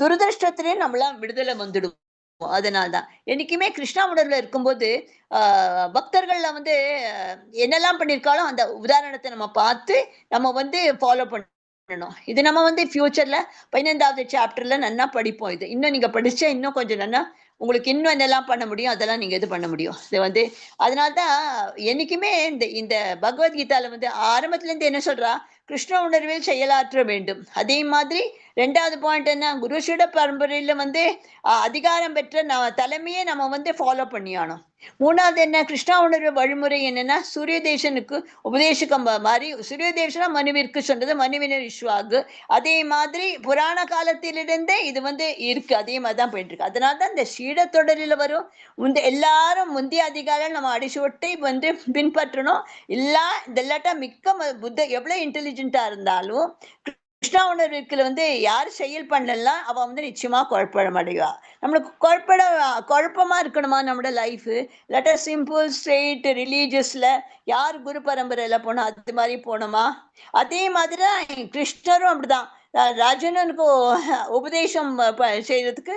துரதிருஷ்டத்திலேயே நம்மளாம் விடுதலை வந்துடும். அதனால்தான் என்னைக்குமே கிருஷ்ணா உணர்வுல இருக்கும்போது பக்தர்கள்ல வந்து என்னெல்லாம் பண்ணிருக்காளோ அந்த உதாரணத்தை நம்ம பார்த்து நம்ம வந்து ஃபாலோ பண்ணணும். இது நம்ம வந்து ஃபியூச்சர்ல 15வது சாப்டர்ல நல்லா படிப்போம். இது இன்னும் நீங்க படிச்சா இன்னும் கொஞ்சம் நல்லா உங்களுக்கு இன்னும் என்னெல்லாம் பண்ண முடியும் அதெல்லாம் நீங்க இது பண்ண முடியும். இது வந்து அதனால்தான் என்னைக்குமே இந்த பகவத்கீதால வந்து ஆரம்பத்துல இருந்து என்ன சொல்றா, கிருஷ்ண உணர்வில் செயலாற்ற வேண்டும். அதே மாதிரி 2வது பாயிண்ட் என்ன, குருஷிட பரம்பரையில வந்து அதிகாரம் பெற்ற தலைமையை நம்ம வந்து ஃபாலோ பண்ணியானோம். 3வது என்ன, கிருஷ்ணா உணர்வு வழிமுறை என்னன்னா சூரியதேசனுக்கு உபதேசிக்கும் மாதிரி, சூரியதேசனா மனுவிற்கு சொன்னது, மனுவினர் விஸ்வாகு. அதே மாதிரி புராண காலத்திலிருந்தே இது வந்து இருக்கு. அதே மாதிரிதான் போயிட்டு இருக்கு. அதனால்தான் இந்த சீட தொடரில் வரும் எல்லாரும் முந்தைய அதிகாரம் நம்ம அடிச்சுவட்டை வந்து பின்பற்றணும். இல்லாட்டா மிக்க புத்த எவ்வளவு இன்டெலிஜென்டா இருந்தாலும் கிருஷ்ணா உணர்வுல வந்து யார் செயல் பண்ணலாம் அவ வந்து நிச்சயமா குழப்பம் அடைவா. நம்மளுக்கு குழப்பமா இருக்கணுமா நம்மளோட லைஃப்? இல்லாட்டா சிம்பிள் ஸ்ட்ரெயிட் ரிலீஜியஸ்ல யார் குரு பரம்பரையில போனோம் அது மாதிரி போனோமா? அதே மாதிரிதான் கிருஷ்ணரும் அப்படிதான். ராஜனுக்கு உபதேசம் செய்யறதுக்கு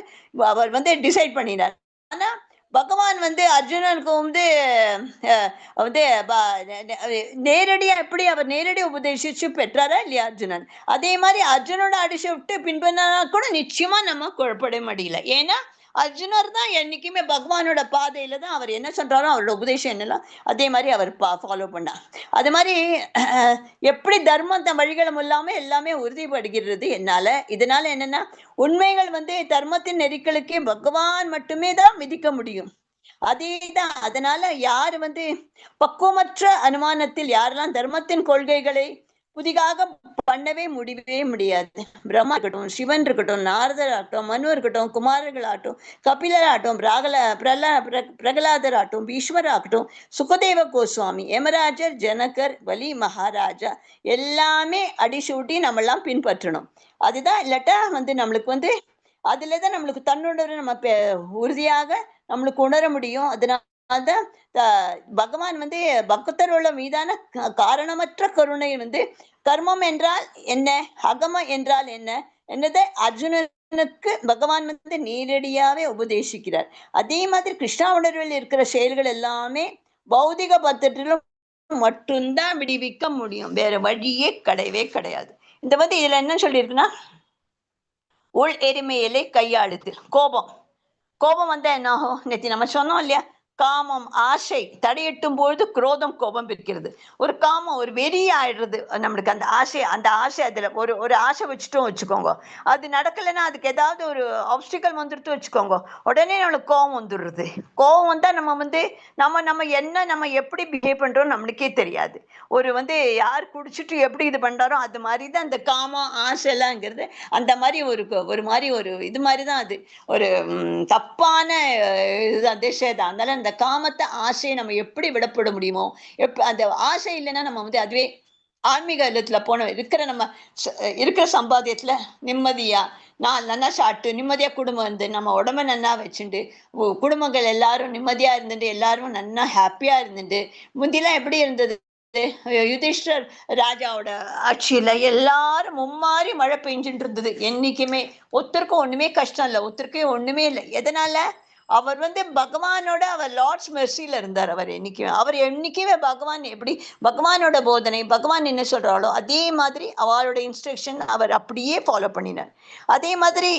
அவர் வந்து டிசைட் பண்ணினார். ஆனா பகவான் வந்து அர்ஜுனனுக்கு வந்து நேரடியா எப்படி அவர் நேரடி உபதேசிச்சு பெற்றாரா இல்லையா அர்ஜுனன்? அதே மாதிரி அர்ஜுனோட அடிச்சு விட்டு பின்பற்றினா கூட நிச்சயமா நம்ம குழப்பட முடியல. ஏன்னா அர்ஜுனர் தான் என்னைக்குமே பகவானோட பாதையில தான் அவர் என்ன சொல்றாரோ அவரோட உபதேசம் என்னெல்லாம் அதே மாதிரி அவர் ஃபாலோ பண்ணார். அது மாதிரி எப்படி தர்மத்தை வழிகளும் இல்லாம எல்லாமே உறுதிப்படுகிறது என்னால. இதனால என்னன்னா உண்மைகள் வந்து தர்மத்தின் நெறிகளுக்கே பகவான் மட்டுமே தான் விதிக்க முடியும். அதேதான். அதனால யாரு வந்து பக்குவமற்ற அனுமானத்தில் யாரெல்லாம் தர்மத்தின் கொள்கைகளை புதிதாக பண்ணவே முடியாது. பிரம்மா இருக்கட்டும், சிவன் இருக்கட்டும், நாரதர் ஆகட்டும், மனு இருக்கட்டும், குமாரர்கள் ஆகட்டும், கபிலர் ஆகட்டும், பிரகலாதர் ஆகட்டும், பீஷ்மர் ஆகட்டும், சுகதேவ கோஸ்வாமி, யமராஜர், ஜனகர், பலி மகாராஜா எல்லாமே அடிசூட்டி நம்மெல்லாம் பின்பற்றணும். அதுதான். இல்லாட்டா வந்து நம்மளுக்கு வந்து அதுலதான் நம்மளுக்கு தன்னுணர்வு நம்ம உறுதியாக நம்மளுக்கு உணர முடியும். அதனால்தான் பகவான் வந்து பக்தரோட மீதான காரணமற்ற கருணை வந்து கர்மம் என்றால் என்ன, அகம என்றால் என்ன என்னதை அர்ஜுனனுக்கு பகவான் வந்து நேரடியாவே உபதேசிக்கிறார். அதே மாதிரி கிருஷ்ணா உணர்வில் இருக்கிற செயல்கள் எல்லாமே பௌதிக பத்திரிலும் மட்டும்தான் விடுவிக்க முடியும். வேற வழியே கிடையவே கிடையாது. இந்த வந்து இதுல என்ன சொல்லியிருக்குன்னா, உள் எரிமையிலே கையாளுது கோபம். கோபம் வந்தா என்ன ஆகும்? நேற்று நம்ம சொன்னோம் இல்லையா, காமம் ஆசை தடையட்டும் பொழுது குரோதம் கோபம் இருக்கிறது. ஒரு காமம் ஒரு வெறி ஆயிடுறது நம்மளுக்கு. அந்த ஆசை அதுல ஒரு ஒரு ஆசை வச்சுட்டோம் வச்சுக்கோங்க, அது நடக்கலைன்னா அதுக்கு ஏதாவது ஒரு ஆப்ஸ்டிக்கல் வந்துடுத்து வச்சுக்கோங்க, உடனே நம்மளுக்கு கோபம் வந்துடுறது. கோபம் வந்தா நம்ம என்ன நம்ம எப்படி பிஹேவ் பண்றோம் நம்மளுக்கே தெரியாது. யார் குடிச்சிட்டு எப்படி இது பண்றாரோ அது மாதிரிதான் அந்த காமம் ஆசை எல்லாம்ங்கிறது. அந்த மாதிரி ஒரு மாதிரி ஒரு இது மாதிரிதான் அது. ஒரு தப்பான இதுதான் திசைதான். அதனால அந்த காமத்தை ஆசையை நம்ம எப்படி விடப்பட முடியுமோ, அந்த ஆசை இல்லைன்னா நம்ம அதுவே ஆன்மீக இல்லத்துல இருக்கிற சம்பாத்தியத்துல நிம்மதியா நல்லா சாப்பிட்டு நிம்மதியா குடும்பம் நம்ம உடம்ப நல்லா வச்சுட்டு குடும்பங்கள் எல்லாரும் நிம்மதியா இருந்துட்டு எல்லாரும் நல்லா ஹாப்பியா இருந்துட்டு. முந்திலாம் எப்படி இருந்தது? யுதிஷ்டர் ராஜாவோட ஆட்சியில எல்லாரும் மும்மாறி மழை பெஞ்சுட்டு இருந்தது. என்னைக்குமே ஒருத்தருக்கும் ஒண்ணுமே கஷ்டம் இல்லை, ஒருத்தருக்கே ஒண்ணுமே இல்லை. எதனால? அவர் பகவானோட அவர் லார்ட்ஸ் மெர்சில இருந்தார். அவர் என்னைக்குமே பகவான் எப்படி பகவானோட போதனை பகவான் என்ன சொல்றாளோ அதே மாதிரி அவளோட இன்ஸ்ட்ரக்ஷன் அவர் அப்படியே ஃபாலோ பண்ணினார். அதே மாதிரி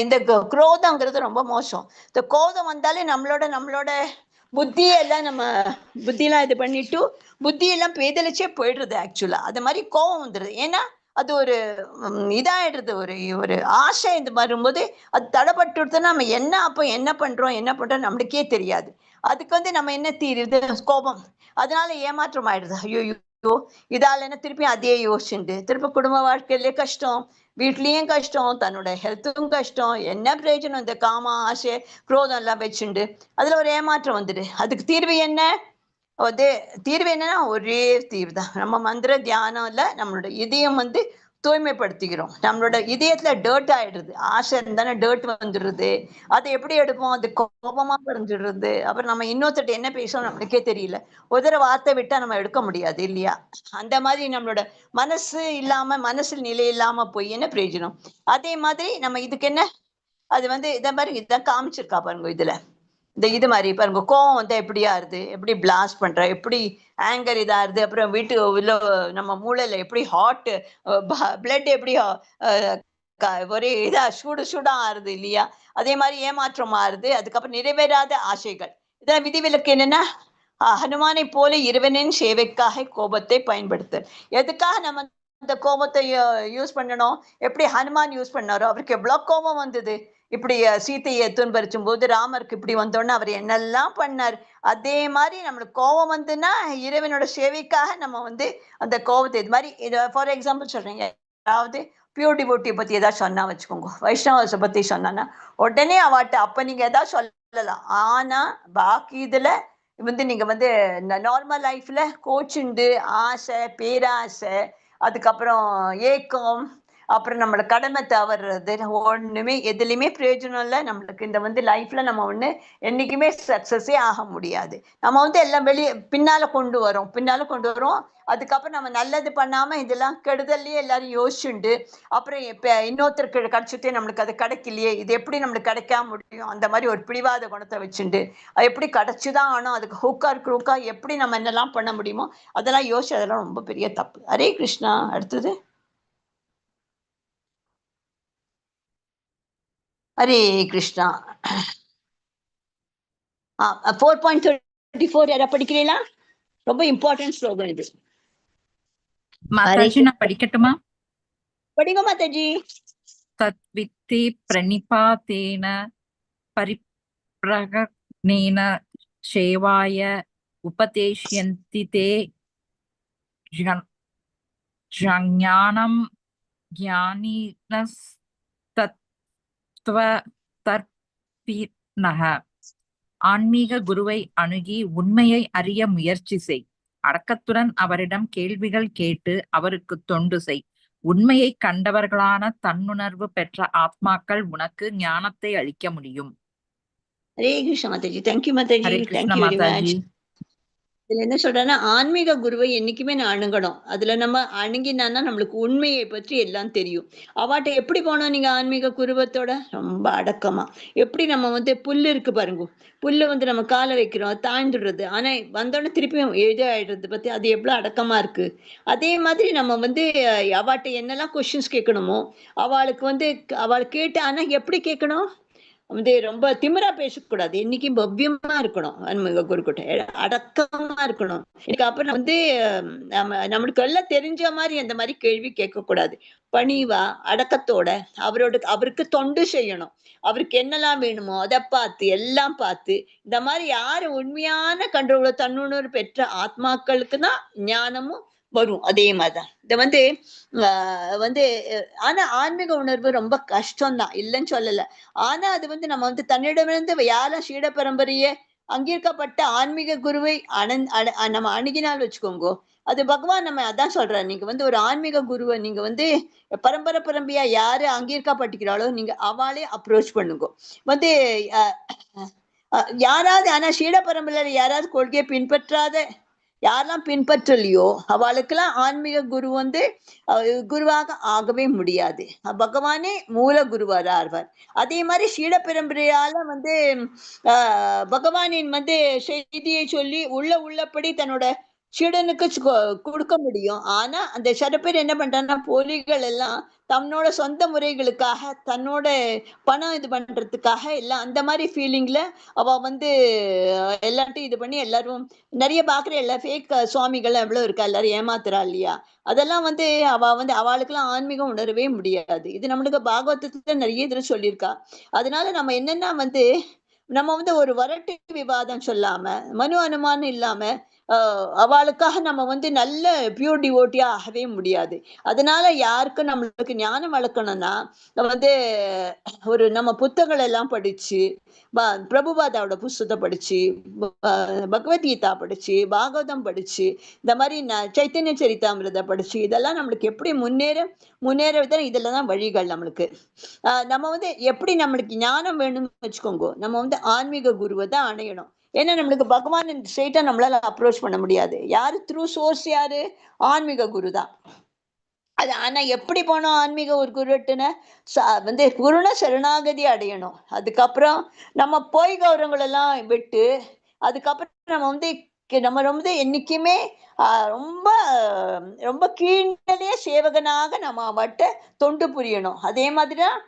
இந்த குரோதங்கிறது ரொம்ப மோசம். இந்த கோபம் வந்தாலே நம்மளோட புத்தியெல்லாம் புத்தியெல்லாம் இது பண்ணிட்டு புத்தியெல்லாம் பேதலிச்சே போயிடுறது ஆக்சுவலா. அது மாதிரி கோபம் வந்துடுது. ஏன்னா அது ஒரு இதாயிடுறது. ஒரு ஆசை இது வரும்போது அது தடைப்பட்டுடுதுன்னா நம்ம என்ன பண்றோம் நம்மளுக்கே தெரியாது. அதுக்கு நம்ம என்ன தீருது? கோபம். அதனால ஏமாற்றம் ஆயிடுது. ஐயோ இதால என்ன திருப்பி அதே யோசிச்சுட்டு திருப்பி குடும்ப வாழ்க்கையிலே கஷ்டம், வீட்லயும் கஷ்டம், தன்னோட ஹெல்த்தும் கஷ்டம். என்ன பிரயோஜனம் இந்த காம ஆசை குரோதம் எல்லாம் வச்சுண்டு? அதுல ஒரு ஏமாற்றம் வந்துடு. அதுக்கு தீர்வு என்ன? தீர்வு என்னன்னா ஒரே தீர்வு தான். நம்ம மந்திர தியானம் இல்ல, நம்மளோட இதயம் தூய்மைப்படுத்திக்கிறோம். நம்மளோட இதயத்துல டர்ட் ஆயிடுறது. ஆசை இருந்தானே டர்ட் வந்துடுறது. அதை எப்படி எடுப்போம்? அது கோபமா பறிஞ்சிடுறது. அப்புறம் நம்ம இன்னொருத்தட்ட என்ன பேசணும் நம்மளுக்கே தெரியல. ஒரு வார்த்தை விட்டா நம்ம எடுக்க முடியாது இல்லையா? அந்த மாதிரி நம்மளோட மனசில் நிலை இல்லாம போய் என்ன பிரயோஜனம்? அதே மாதிரி நம்ம இதுக்கு என்ன, அது இதை மாதிரி இதான் காமிச்சிருக்கா பாருங்க இதுல. இது மாதிரி பாருங்க, கோவம் எப்படியா இருது, எப்படி பிளாஸ்ட் பண்ற, எப்படி ஆங்கர் இதாருது. அப்புறம் வீட்டுக்கு உள்ள நம்ம மூளையில எப்படி ஹாட் பிளட் எப்படி ஒரே சூடா ஆறுது இல்லையா? அதே மாதிரி ஏமாற்றம் ஆறுது. அதுக்கப்புறம் நிறைவேறாத ஆசைகள். இதெல்லாம் விதிவிலக்கு என்னன்னா, ஹனுமானை போல இறைவனின் சேவைக்காக கோபத்தை பயன்படுத்து. எதுக்காக நம்ம இந்த கோபத்தை யூஸ் பண்ணணும்? எப்படி ஹனுமான் யூஸ் பண்ணாரோ, அவருக்கு எவ்வளவு கோபம் வந்தது. இப்படி சீத்தையை துன்பரிச்சும் போது ராமருக்கு இப்படி வந்தோன்னு அவர் என்னெல்லாம் பண்ணார். அதே மாதிரி நம்மளுக்கு கோபம் வந்துன்னா இறைவனோட சேவைக்காக நம்ம அந்த கோபத்தை இது மாதிரி ஃபார் எக்ஸாம்பிள் சொல்றீங்க, அதாவது பியூர் டிவோட்டியை பத்தி ஏதாவது சொன்னா வச்சுக்கோங்க, வைஷ்ணவத்தை பத்தி சொன்னான்னா உடனே அவாட்ட அப்ப நீங்க ஏதாவது சொல்லலாம். ஆனா பாக்கி இதுல நீங்க நார்மல் லைஃப்ல கோச்சுண்டு ஆசை பேராசை, அதுக்கப்புறம் ஏக்கம், அப்புறம் நம்மளோட கடமை தவறுறது ஒண்ணுமே எதுலையுமே பிரயோஜனம் இல்லை. நம்மளுக்கு இந்த லைஃப்ல நம்ம என்னைக்குமே சக்சஸே ஆக முடியாது. நம்ம எல்லாம் பின்னால கொண்டு வரோம். அதுக்கப்புறம் நம்ம நல்லது பண்ணாம இதெல்லாம் கெடுதல்லையே எல்லாரும் யோசிச்சுண்டு, அப்புறம் இன்னொருத்தருக்கு கிடைச்சிட்டே நம்மளுக்கு அது கிடைக்கலையே, இது எப்படி நம்மளுக்கு கிடைக்காம முடியும், அந்த மாதிரி ஒரு பிடிவாத குணத்தை வச்சுண்டு எப்படி கிடைச்சுதான் ஆனோம், அதுக்கு ஹூக்கா எப்படி நம்ம என்னெல்லாம் பண்ண முடியுமோ அதெல்லாம் யோசிச்சு அதெல்லாம் ரொம்ப பெரிய தப்பு. ஹரே கிருஷ்ணா. அடுத்தது ஹரே கிருஷ்ணா. 4.34 யாரா படிக்கிறீங்களா? ரொம்ப இம்பார்ட்டன்ட் ஸ்லோகம் இது. மாதாஜி நான் படிக்கட்டுமா? படிங்க மாதாஜி. தத்வித்தி பிரணிபாதேன பரிப்ரகணேன சேவாய உபதேஷ்யந்தி தே ஞானம் ஞானினஸ்தத்வதர்பிணஹ. ஆன்மீக குருவை அணுகி உண்மையை அறிய முயற்சி செய். அடக்கத்துடன் அவரிடம் கேள்விகள் கேட்டு அவருக்கு தொண்டு செய். உண்மையை கண்டவர்களான தன்னுணர்வு பெற்ற ஆத்மாக்கள் உனக்கு ஞானத்தை அளிக்க முடியும். Hare Krishna Mataji. Thank you Mataji. Hare Krishna thank you very Mataji. Much. இதுல என்ன சொல்றேன்னா, ஆன்மீக குருவை என்னைக்குமே நான் அணுகணும். அதுல நம்ம அணுகினான்னா நம்மளுக்கு உண்மையை பற்றி எல்லாம் தெரியும். அவாட்ட எப்படி போனோம் நீங்க ஆன்மீக குருவத்தோட? ரொம்ப அடக்கமா. எப்படி நம்ம புல்லு இருக்கு பாருங்க, புல்லு நம்ம காலை வைக்கிறோம், தாழ்ந்துடுறது. ஆனா வந்தோடனே திருப்பியும் ஆயிடுறது பத்தி அது எவ்வளவு அடக்கமா இருக்கு. அதே மாதிரி நம்ம அவாட்ட என்னெல்லாம் கொஸ்டின்ஸ் கேட்கணுமோ அவளுக்கு அவள் கேட்டு, ஆனா எப்படி கேட்கணும்? வந்து ரொம்ப திமிரா பேசக்கூடாது. என்னைக்கும் பவ்யமா இருக்கணும். ஆன்மீக குருக்கிட்ட அடக்கமா இருக்கணும். இதுக்கப்புறம் வந்து நம்மளுக்கு எல்லாம் தெரிஞ்ச மாதிரி அந்த மாதிரி கேள்வி கேட்கக்கூடாது. பணிவா அடக்கத்தோட அவருக்கு தொண்டு செய்யணும். அவருக்கு என்னெல்லாம் வேணுமோ அதை பார்த்து எல்லாம் பார்த்து இந்த மாதிரி யாரு உண்மையான கண்ட்ரோல தன்னுணர்வு பெற்ற ஆத்மாக்களுக்கு தான் ஞானமும் வரும். அதே மாதிரிதான் இத வந்து ஆனா ஆன்மீக உணர்வு ரொம்ப கஷ்டம்தான், இல்லைன்னு சொல்லல. ஆனா அது வந்து நம்ம வந்து தன்னிடமிருந்து யாரும் சீட பரம்பரையே அங்கீகரிக்கப்பட்ட ஆன்மீக குருவை நம்ம அணுகினால் வச்சுக்கோங்க, அது பகவான் நம்ம அதான் சொல்றாரு. நீங்க வந்து ஒரு ஆன்மீக குருவை நீங்க வந்து பரம்பரையா யாரு அங்கீகரிக்கப்பட்டிருக்கிறாளோ நீங்க அவளே அப்ரோச் பண்ணுங்க. வந்து யாராவது ஆனா சீட பரம்பரையில யாராவது கொள்கையை பின்பற்றாத யாரெல்லாம் பின்பற்றலையோ அவளுக்கெல்லாம் ஆன்மீக குரு வந்து குருவாக ஆகவே முடியாது. பகவானே மூல குருவாரா ஆவார். அதே மாதிரி சீட பரம்பரையால வந்து பகவானின் வந்து செய்தியை சொல்லி உள்ளபடி தன்னோட சீடனுக்கு கொடுக்க முடியும். ஆனா அந்த சில பேர் என்ன பண்றாங்கன்னா போலிகள் எல்லாம் தன்னோட சொந்த முறைகளுக்காக தன்னோட பணம் இது பண்றதுக்காக எல்லாம் அந்த மாதிரி ஃபீலிங்ல அவ வந்து எல்லாத்தையும் இது பண்ணி எல்லாரும் நிறைய பாக்குற எல்லா ஃபேக் சுவாமிகள் எவ்வளவு இருக்கா, எல்லாரும் ஏமாத்துறா இல்லையா. அதெல்லாம் வந்து அவளுக்கெல்லாம் ஆன்மீகம் உணரவே முடியாது. இது நம்மளுக்கு பாகவதத்துல நிறைய இதுல சொல்லியிருக்கா. அதனால நம்ம என்னன்னா வந்து நம்ம வந்து ஒரு வரட்டு விவாதம் சொல்லாம மனு அனுமானம் இல்லாம அவளுக்காக நம்ம வந்து நல்ல பியூர் டிவோட்டியா ஆகவே முடியாது. அதனால யாருக்கும் நம்மளுக்கு ஞானம் வளர்க்கணும்னா வந்து நம்ம புத்தகங்கள் எல்லாம் படிச்சு பிரபுபாதாவோட புஸ்தகத்தை படிச்சு பகவத்கீதா படிச்சு பாகவதம் படிச்சு இந்த மாதிரி சைத்தன்ய சரிதாமிரத படிச்சு இதெல்லாம் நம்மளுக்கு எப்படி முன்னேற இதெல்லாம் வழிகள் நம்மளுக்கு. நம்ம வந்து எப்படி நம்மளுக்கு ஞானம் வேணும்னு வச்சுக்கோங்க, நம்ம வந்து ஆன்மீக குருவை தான் அடையணும். ஏன்னா நம்மளுக்கு பகவான் ஸ்ட்ரெயிட்டா நம்மளால அப்ரோச் பண்ண முடியாது. யாரு த்ரூ சோர்ஸ், யாரு ஆன்மீக குரு தான். அது ஆனா எப்படி போனோம் ஆன்மீக ஒரு குருட்டுன்னு வந்து குருண சரணாகதி அடையணும். அதுக்கப்புறம் நம்ம போய் கௌரவங்கள் எல்லாம் விட்டு அதுக்கப்புறம் நம்ம வந்து என்னைக்குமே ரொம்ப ரொம்ப கீழே சேவகனாக நம்ம அவட்ட தொண்டு புரியணும். அதே மாதிரிதான்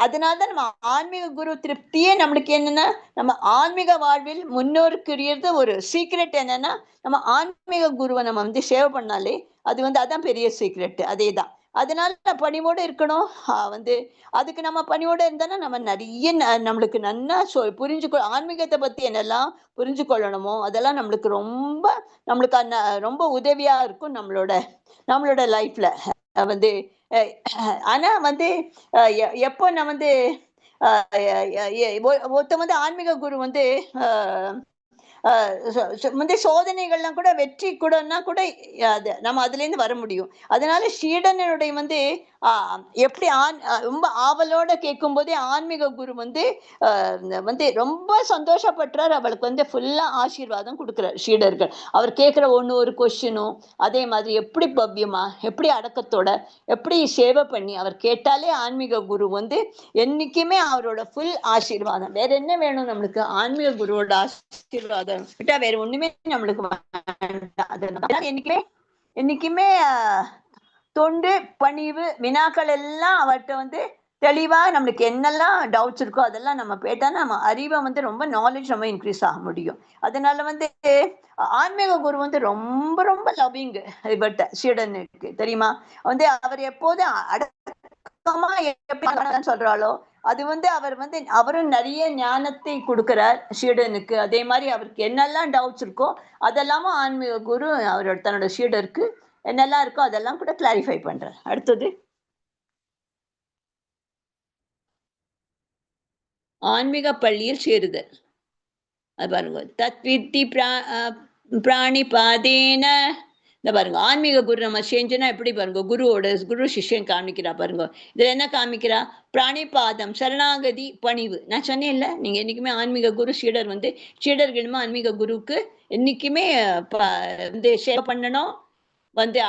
அதனாலதான் நம்ம ஆன்மீக குரு திருப்தியே நம்மளுக்கு என்னன்னா நம்ம ஆன்மீக வாழ்வில் முன்னோருக்குரியது ஒரு சீக்ரெட் என்னன்னா நம்ம ஆன்மீக குருவை நம்ம வந்து சேவை பண்ணாலே அது வந்து அதான் பெரிய சீக்ரெட். அதேதான். அதனால பணிவோடு இருக்கணும். வந்து அதுக்கு நம்ம பணிவோடு இருந்தானா நம்ம நிறைய நம்மளுக்கு நல்லா ஆன்மீகத்தை பத்தி என்னெல்லாம் புரிஞ்சு கொள்ளணுமோ அதெல்லாம் நம்மளுக்கு ரொம்ப உதவியா இருக்கும் நம்மளோட லைஃப்ல வந்து. ஆனா வந்து எப்போ நான் வந்து ஒருத்த வந்து ஆன்மீக குரு வந்து சோதனைகள்லாம் கூட வெற்றி கூடன்னா கூட நம்ம அதுல இருந்து வர முடியும். அதனால சீடனுடைய வந்து எப்படி ரொம்ப ஆவலோட கேட்கும் போதே ஆன்மீக குரு வந்து ரொம்ப சந்தோஷப்படுறார். அவளுக்கு வந்து ஃபுல்லா ஆசீர்வாதம் கொடுக்குறார். சீடர்கள் அவர் கேட்கிற ஒரு கொஸ்டினும் அதே மாதிரி எப்படி பவ்யமா எப்படி அடக்கத்தோட எப்படி சேவை பண்ணி அவர் கேட்டாலே ஆன்மீக குரு வந்து என்னைக்குமே அவரோட ஃபுல் ஆசீர்வாதம். வேற என்ன வேணும் நம்மளுக்கு? ஆன்மீக குருவோட ஆசீர்வாதம் விட்டா வேற ஒண்ணுமே நம்மளுக்கு என்னைக்குமே தொண்டு பணிவு வினாக்கள் எல்லாம் அவர்கிட்ட வந்து தெளிவா நம்மளுக்கு என்னெல்லாம் டவுட்ஸ் இருக்கோ அதெல்லாம் நம்ம கேட்டா நம்ம அறிவை வந்து ரொம்ப நாலேஜ் ரொம்ப இன்க்ரீஸ் ஆக முடியும். அதனால வந்து ஆன்மீக குரு வந்து ரொம்ப ரொம்ப லவ்விங் பட் சீடனுக்கு தெரியுமா வந்து அவர் எப்போதும் அடக்கமா எப்படி சொல்றாளோ அது வந்து அவரும் நிறைய ஞானத்தை கொடுக்கிறார் சீடனுக்கு. அதே மாதிரி அவருக்கு என்னெல்லாம் டவுட்ஸ் இருக்கோ அதெல்லாமும் ஆன்மீக குரு அவரோட தன்னோட சீடருக்கு என்னெல்லாம் இருக்கோ அதெல்லாம் கூட கிளாரிஃபை பண்றார். அடுத்தது ஆன்மீக பள்ளியில் சேருதல். அது பாருங்க, தத்வித்தி பிராணி பாதேன. இந்த பாருங்க ஆன்மீக குரு நம்ம செஞ்சோன்னா எப்படி பாருங்க குரு சிஷ்யன் காமிக்கிறா பாருங்க. இதுல என்ன காமிக்கிறா? பிராணிபாதம் சரணாகதி பணிவு. நான் சொன்னேன் இல்ல, நீங்க என்னைக்குமே ஆன்மீக குரு சீடர்களுமே ஆன்மீக குருவுக்கு என்னைக்குமே சேவை பண்ணணும்,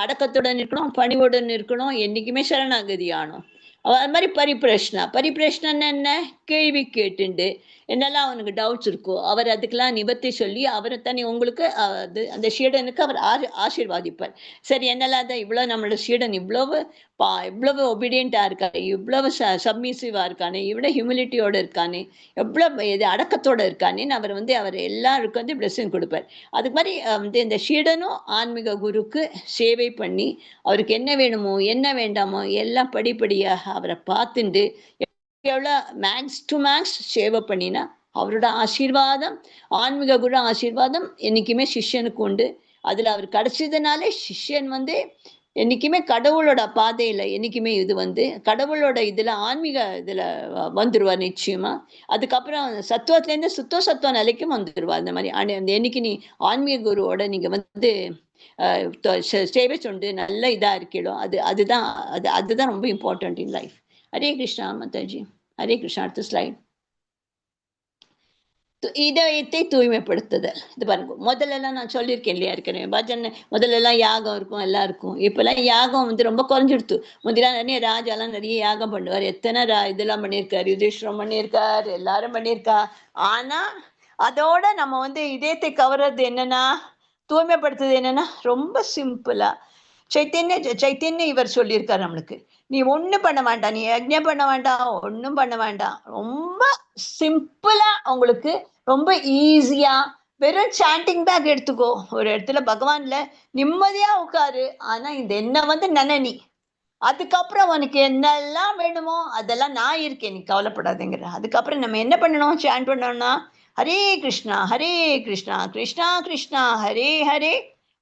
அடக்கத்துடன் இருக்கணும், பணிவுடன் இருக்கணும், என்னைக்குமே சரணாகதி ஆகணும். அது மாதிரி பரிப்பிரஷ்னா என்ன? கேள்வி கேட்டுண்டு என்னெல்லாம் அவனுக்கு டவுட்ஸ் இருக்கோ அவர் அதுக்கெல்லாம் நிவர்த்தி சொல்லி அவரை தனி உங்களுக்கு அந்த சீடனுக்கு அவர் ஆசீர்வாதிப்பார். சரி என்னெல்லாம் தான் இவ்வளவு நம்மளோட சீடன் இவ்வளவு இவ்வளவு ஒபீடியண்டா இருக்கானே, இவ்வளவு சப்மிசிவா இருக்கானே, இவ்வளவு ஹியூமிலிட்டியோட இருக்கானே, எவ்வளவு இது அடக்கத்தோட இருக்கானேன்னு அவர் வந்து அவர் எல்லாருக்கும் வந்து பிளெஸிங் கொடுப்பார். அதுக்கு மாதிரி வந்து இந்த ஷீடனும் ஆன்மீக குருக்கு சேவை பண்ணி அவருக்கு என்ன வேணுமோ என்ன வேண்டாமோ எல்லாம் படிப்படியாக அவரை பார்த்துண்டு எவ்வளோ மேக்ஸ் டு மேக்ஸ் சேவை பண்ணினா அவரோட ஆசீர்வாதம், ஆன்மீக குரு ஆசீர்வாதம் என்னைக்குமே சிஷ்யனுக்கு உண்டு. அதுல அவர் கிடைச்சதுனாலே சிஷ்யன் வந்து என்னைக்குமே கடவுளோட பாதையில என்னைக்குமே இது வந்து கடவுளோட இதுல ஆன்மீக இதுல வந்துருவார் நிச்சயமா. அதுக்கப்புறம் சத்துவத்திலேருந்து சுத்த நிலைக்கும் வந்துருவார். அந்த மாதிரி அந்த என்னைக்கு நீ ஆன்மீக குருவோட நீங்க வந்து சேவை சொண்டு நல்ல இதா இருக்கீங்களோ அதுதான் ரொம்ப important in life. Hare Krishna Mataji. Hare Krishna. அடுத்த ஸ்லைட். இதயத்தை தூய்மைப்படுத்துதல். இது பாருங்க, முதல்லலாம் நான் சொல்லியிருக்கேன் இல்லையா இருக்கிறேன் பஜனை, முதல்லலாம் யாகம் இருக்கும் எல்லாம் இருக்கும். இப்பெல்லாம் யாகம் வந்து ரொம்ப குறைஞ்சிடுத்து. முதலாம் நிறைய ராஜாலாம் நிறைய யாகம் பண்ணுவார். எத்தனை இதெல்லாம் பண்ணியிருக்காரு, யுதிஷ்டிரம் பண்ணியிருக்காரு, எல்லாரும் பண்ணியிருக்கா. ஆனா அதோட நம்ம வந்து இதயத்தை கவர்றது என்னன்னா, தூய்மைப்படுத்துறது என்னன்னா ரொம்ப சிம்பிளா சைத்தன்ய இவர் சொல்லியிருக்காரு நம்மளுக்கு, நீ ஒண்ணும் பண்ண வேண்டாம், நீ யஜ்ஞம் பண்ண வேண்டாம், ஒண்ணும் பண்ண வேண்டாம், ரொம்ப சிம்பிளா உங்களுக்கு ரொம்ப ஈஸியா வெறும் சாண்டிங் பேக் எடுத்துக்கோ. ஒரு இடத்துல பகவான்ல நிம்மதியா உட்காரு. ஆனா இந்த என்ன வந்து நனனி, அதுக்கப்புறம் உனக்கு என்னெல்லாம் வேணுமோ அதெல்லாம் நான் இருக்கேன், நீ கவலைப்படாதேங்கிற. அதுக்கப்புறம் நம்ம என்ன பண்ணணும், சாண்ட் பண்ணணும்னா ஹரே கிருஷ்ணா கிருஷ்ணா கிருஷ்ணா ஹரே ஹரே,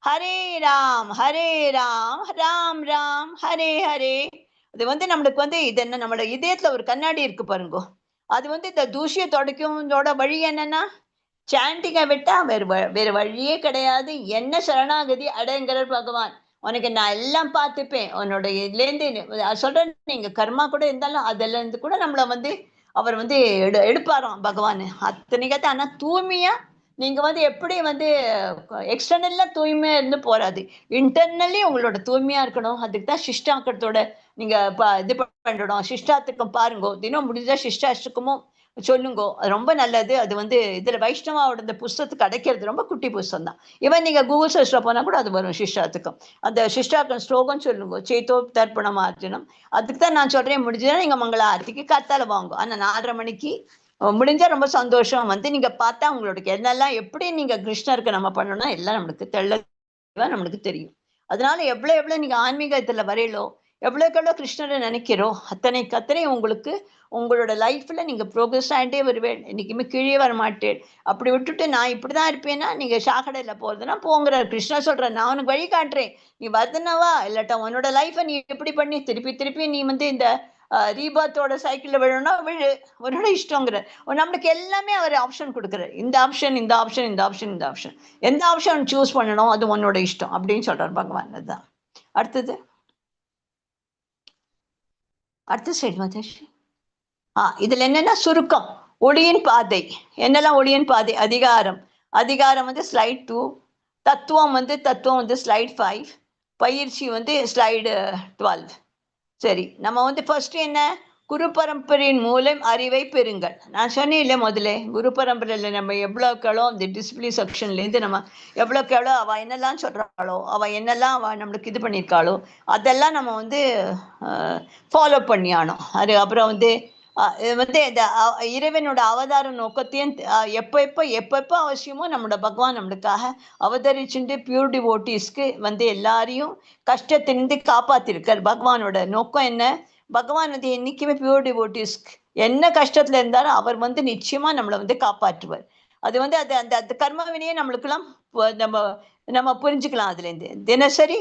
ஹரே ராம் ராம் ராம் ஹரே ஹரே. அது வந்து நம்மளுக்கு வந்து இது என்ன, நம்மளோட இதயத்துல ஒரு கண்ணாடி இருக்கு பாருங்க, அது வந்து இந்த தூசியை துடைக்கும். இதோட வழி என்னன்னா சாண்டிங்கை விட்டா வேற வழியே கிடையாது. என்ன சரணாகதி அடைங்கிறார் பகவான். உனக்கு நான் எல்லாம் பார்த்துப்பேன், உன்னோட இதுலேருந்து சொல்றேன். நீங்க கர்மா கூட இருந்தாலும் அதுல இருந்து கூட நம்மள வந்து அவர் வந்து எடுப்பாராம் பகவான். அத்தனைக்கத்தை. ஆனா தூய்மையா நீங்க வந்து எப்படி வந்து எக்ஸ்டர்னல்ல தூய்மையா இருந்து போறாது, இன்டர்னலி உங்களோட தூய்மையா இருக்கணும். அதுக்கு தான் சிஷ்டாக்கத்தோட நீங்க இது பண்ணணும். சிஷ்டாத்துக்கம் பாருங்க, தினம் முடிஞ்சா சிஷ்டாஷ்டகமும் சொல்லுங்க, அது ரொம்ப நல்லது. அது வந்து இதுல வைஷ்ணவாவோட இந்த புஸ்தகத்துக்கு கிடைக்கிறது ரொம்ப குட்டி புஸ்தகம் தான். இவன் நீங்க கூகுள் சர்ச்ல போனா கூட அது வரும் சிஷ்டாத்துக்கம். அந்த சிஷ்டாக்கம் ஸ்லோகம் சொல்லுங்க, சேத்தோ தர்ப்பணம் ஆர்ஜனம். அதுக்கு தான் நான் சொல்றேன், முடிஞ்சதுன்னா நீங்க மங்கள ஆரத்திக்கு காத்தால வாங்க. ஆனா 4:30 மணிக்கு முடிஞ்சா ரொம்ப சந்தோஷம். வந்து நீங்க பார்த்தா உங்களுக்கு என்னெல்லாம் எப்படி நீங்க கிருஷ்ணருக்கு நம்ம பண்ணணும்னா எல்லாம் நம்மளுக்கு தெளிவா நம்மளுக்கு தெரியும். அதனால எவ்வளவு நீங்க ஆன்மீகத்துல வரையலோ, எவ்வளவுக்கு கிருஷ்ணரை நினைக்கிறோம், அத்தனை உங்களுக்கு உங்களோட லைஃப்ல நீங்க ப்ரோக்ரஸ் ஆகிட்டே வருவேன். என்னைக்குமே கீழே வர மாட்டேன். அப்படி விட்டுட்டு நான் இப்படிதான் இருப்பேன்னா நீங்க சாக்கடையில போறதுன்னா போங்கிறார் கிருஷ்ணர். சொல்றேன், நான் உனக்கு வழி காட்டுறேன், நீ வருதுனவா இல்லாட்டா உன்னோட லைஃபை நீ எப்படி பண்ணி திருப்பி நீ வந்து இந்த ரீபாத்தோட சைக்கிள்ல விழணும்னா விழு, உன்னோட இஷ்டங்கிற. நம்மளுக்கு எல்லாமே அவர் ஆப்ஷன் கொடுக்குறாரு. இந்த ஆப்ஷன் எந்த ஆப்ஷன் சூஸ் பண்ணணும் அது உன்னோட இஷ்டம் அப்படின்னு சொல்றாரு பகவான். அதுதான் அடுத்த சைடு மாதாஜி. இதுல என்னன்னா சுருக்கம், ஒளியின் பாதை. என்னெல்லாம் ஒளியின் பாதை? அதிகாரம் வந்து ஸ்லைட் 2, தத்துவம் வந்து ஸ்லைட் 5, பயிற்சி வந்து ஸ்லைடு 12. சரி, நம்ம வந்து ஃபர்ஸ்ட் என்ன, குரு பரம்பரையின் மூலம் அறிவை பெறுங்கள். நான் சொன்னேன் இல்லை முதல்ல, குரு பரம்பரையில் நம்ம எவ்வளோக்களோ இந்த டிசிப்ளின் செக்ஷன்லேருந்து நம்ம எவ்வளோக்களோ அவள் என்னெல்லாம் சொல்கிறாளோ, அவள் என்னெல்லாம் நம்மளுக்கு இது பண்ணியிருக்காளோ அதெல்லாம் நம்ம வந்து ஃபாலோ பண்ணியானோம். அது அப்புறம் வந்து இந்த இறைவனோட அவதார நோக்கத்தையும் எப்போ அவசியமோ நம்மளோட பகவான் நம்மளுக்காக அவதரிச்சுட்டு பியூர் டிவோட்டிஸ்க்கு வந்து எல்லாரையும் கஷ்டத்திலிருந்து காப்பாத்திருக்கார். பகவானோட நோக்கம் என்ன, பகவான் வந்து என்னைக்குமே பியூர் டிவோட்டிஸ்க்கு என்ன கஷ்டத்துல இருந்தாலும் அவர் வந்து நிச்சயமா நம்மளை வந்து காப்பாற்றுவார். அது வந்து அந்த கர்மவினையே நம்மளுக்கெல்லாம் நம்ம புரிஞ்சுக்கலாம். அதுல இருந்து தினசரி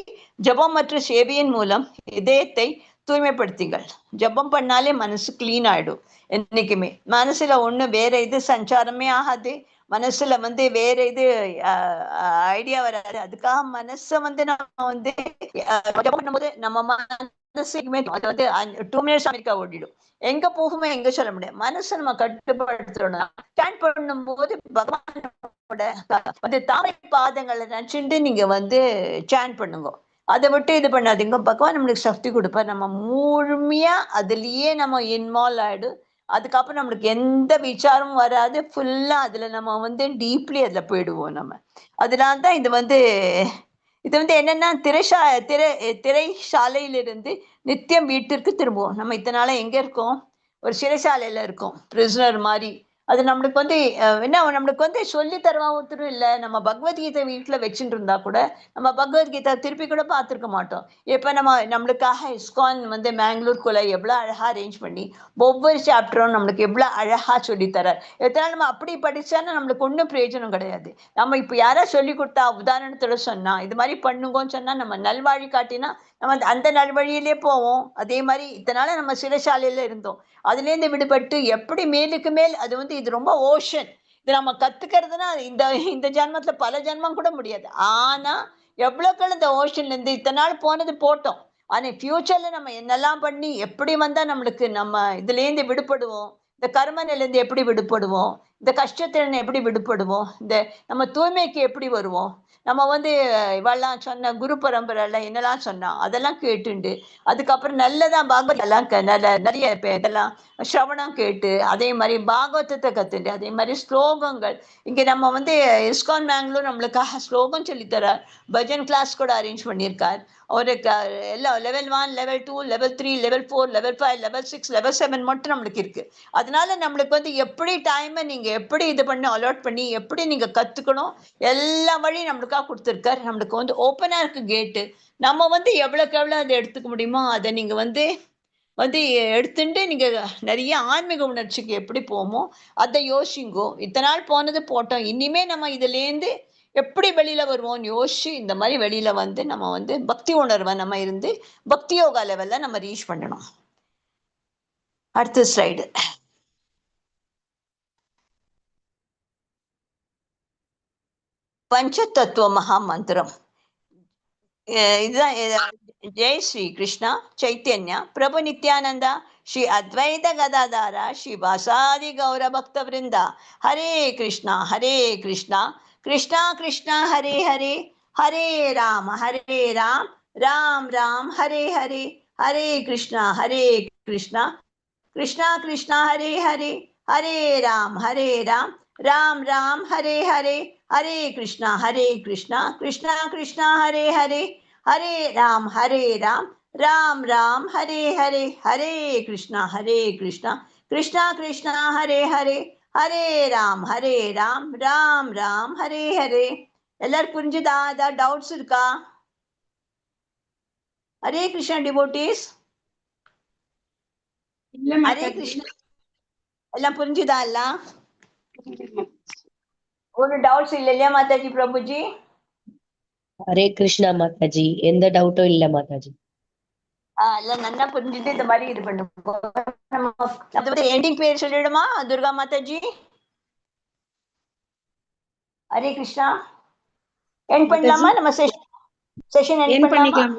ஜபம் மற்றும் சேவையின் மூலம் இதயத்தை தூய்மைப்படுத்திங்கள். ஜபம் பண்ணாலே மனசு கிளீன் ஆயிடும். என்னைக்குமே மனசுல ஒண்ணு வேற இது சஞ்சாரமே ஆகாது, மனசுல வந்து வேற இது ஐடியா வராது. அதுக்காக மனசை வந்து நம்ம வந்து ஜபம் பண்ணும்போது நம்ம மனசுக்குமே அது வந்து 2 minutes அமெரிக்கா ஓடிடும். எங்க போகுமே எங்க சொல்ல முடியாது. மனசை நம்ம கட்டுப்படுத்தணும். ஸ்டாண்ட் பண்ணும்போது பகவானோட வந்து தாமரை பாதங்களை நினைச்சுட்டு நீங்க வந்து சாண்ட் பண்ணுங்க. அதை விட்டு இது பண்ணாதீங்க. பகவான் நம்மளுக்கு சக்தி கொடுப்பார். நம்ம முழுமையா அதுலயே நம்ம இன்வால்வ் ஆயிடும். அதுக்கப்புறம் நம்மளுக்கு எந்த விசாரமும் வராது. ஃபுல்லா அதுல நம்ம வந்து டீப்லி அதுல போயிடுவோம் நம்ம. அதனால்தான் இது வந்து இது வந்து என்னன்னா திரைசாலையிலிருந்து நித்தியம் வீட்டிற்கு திரும்புவோம். நம்ம இத்தனை நாளா எங்க இருக்கோம்? ஒரு சிறைசாலையில இருக்கோம், பிரிசனர் மாதிரி. அது நம்மளுக்கு வந்து என்ன நம்மளுக்கு வந்து சொல்லி தருவா ஒருத்தரும் இல்லை. நம்ம பகவத்கீதை வீட்டுல வச்சுட்டு இருந்தா கூட நம்ம பகவத்கீதை திருப்பி கூட பார்த்துருக்க மாட்டோம். இப்ப நம்மளுக்காக இஸ்கான் வந்து மேங்களூருக்குள்ள எவ்வளவு அழகா அரேஞ்ச் பண்ணி ஒவ்வொரு சாப்டரும் நம்மளுக்கு எவ்வளவு அழகா சொல்லித்தரார். எத்தனை நம்ம அப்படி படிச்சாலும் நம்மளுக்கு ஒன்றும் பிரயோஜனம் கிடையாது. நம்ம இப்ப யாரா சொல்லி கொடுத்தா, உதாரணத்தோட சொன்னா இது மாதிரி பண்ணுங்கன்னு சொன்னா, நம்ம நல்வழி காட்டினா நம்ம அந்த நல்வழியிலே போவோம். அதே மாதிரி இத்தனால நம்ம சிறைசாலையில இருந்தோம், அதுல இருந்து விடுபட்டு எப்படி மேலுக்கு மேல் அது வந்து இது ரொம்ப ஓஷன். இது நம்ம கத்துக்கிறதுனா இந்த இந்த ஜென்மத்துல பல ஜென்மம் கூட முடியாது. ஆனா எவ்வளவுக்கள் இந்த ஓஷன்ல இருந்து இத்தனை நாள் போனது போட்டோம். ஆனா ஃபியூச்சர்ல நம்ம என்னெல்லாம் பண்ணி எப்படி வந்தா நம்மளுக்கு நம்ம இதுல இருந்து விடுபடுவோம், இந்த கர்ம நிலையிலிருந்து எப்படி விடுபடுவோம், இந்த கஷ்டத்திலிருந்து எப்படி விடுபடுவோம், இந்த நம்ம தூய்மைக்கு எப்படி வருவோம், நம்ம வந்து இவெல்லாம் சொன்ன குரு பரம்பரை எல்லாம் என்னெல்லாம் சொன்னா அதெல்லாம் கேட்டுண்டு அதுக்கப்புறம் நல்லதான் பாகவத் எல்லாம் நிறைய இதெல்லாம் ஸ்ரவணம் கேட்டு அதே மாதிரி பாகவதத்தை கத்துட்டு அதே மாதிரி ஸ்லோகங்கள் இங்க நம்ம வந்து இஸ்கான் மேங்களூர் நம்மளுக்காக ஸ்லோகம் சொல்லித்தரார். பஜன் கிளாஸ் கூட அரேஞ்ச் பண்ணியிருக்கார். ஒரு எல்லாம் level 1, level 2, level 3, level 4, level 5, level 6, level 7 மட்டும் நம்மளுக்கு இருக்கு. அதனால நம்மளுக்கு வந்து எப்படி டைமை நீங்க எப்படி இது பண்ணி அலாட் பண்ணி எப்படி நீங்க கத்துக்கணும் எல்லா வழியும் நம்மளுக்காக கொடுத்துருக்காரு. நம்மளுக்கு வந்து ஓப்பனா இருக்கு கேட்டு. நம்ம வந்து எவ்வளவுக்கு எவ்வளவு அதை எடுத்துக்க முடியுமோ அதை நீங்க வந்து வந்து எடுத்துட்டு நீங்க நிறைய ஆன்மீக உணர்ச்சிக்கு எப்படி போமோ அதை யோசிங்கோ. இத்தனை நாள் போனது போட்டோம், இனிமே நம்ம இதுல இருந்து எப்படி வெளியில வருவோம்னு யோசிச்சு இந்த மாதிரி வெளியில வந்து நம்ம வந்து பக்தி உணர்வை நம்ம இருந்து பக்தி யோகா லெவல்ல நம்ம ரீச் பண்ணணும். அடுத்த ஸ்லைடு. பஞ்சதத்துவ மகா மந்திரம் இதுதான். ஜெய் ஸ்ரீ கிருஷ்ணா சைத்தன்யா பிரபு நித்யானந்தா ஸ்ரீ அத்வைத கதாதாரா ஸ்ரீ வாசாதி கௌர பக்த விருந்தா ஹரே கிருஷ்ணா கிருஷ்ணா கிருஷ்ணா ஹரே ஹரே ஹரே ராம் ராம் ராம் ஹரே ஹரே ஹரே கிருஷ்ணா கிருஷ்ணா கிருஷ்ணா ஹரே ஹரே ஹரே ராம் ராம் ராம் ஹரே ஹரே ஹரே கிருஷ்ணா கிருஷ்ணா கிருஷ்ணா ஹரே ஹரே ஹரே ராம் ராம் ராம் ஹரே ஹரே ஹரே கிருஷ்ணா கிருஷ்ணா கிருஷ்ணா ஹரே ஹரே ஹரே ராம் ராம் ராம் ஹரே ஹரே. எல்லாரும் புரிஞ்சுதா? ஏதாவது டவுட்ஸ் இருக்கா? ஹரே கிருஷ்ணா டிவோட்டீஸ். ஹரே கிருஷ்ணா. எல்லாம் புரிஞ்சுதா? எல்லாம் ஒரு டவுட்ஸ் இல்ல இல்லையா மாதாஜி? பிரபுஜி ஹரே கிருஷ்ணா மாதாஜி, எந்த டவுட்டும் இல்ல மாதாஜி. எல்லாம் நல்லா புரிஞ்சுட்டு இந்த மாதிரி இது பண்ணுவோம். எண்டிங் பேர் சொல்லிடுமா துர்கா மாதாஜி? ஹரே கிருஷ்ணா. எண்ட் பண்ணலாமா? நம்ம செஷன் எண்ட் பண்ணிக்கலாம்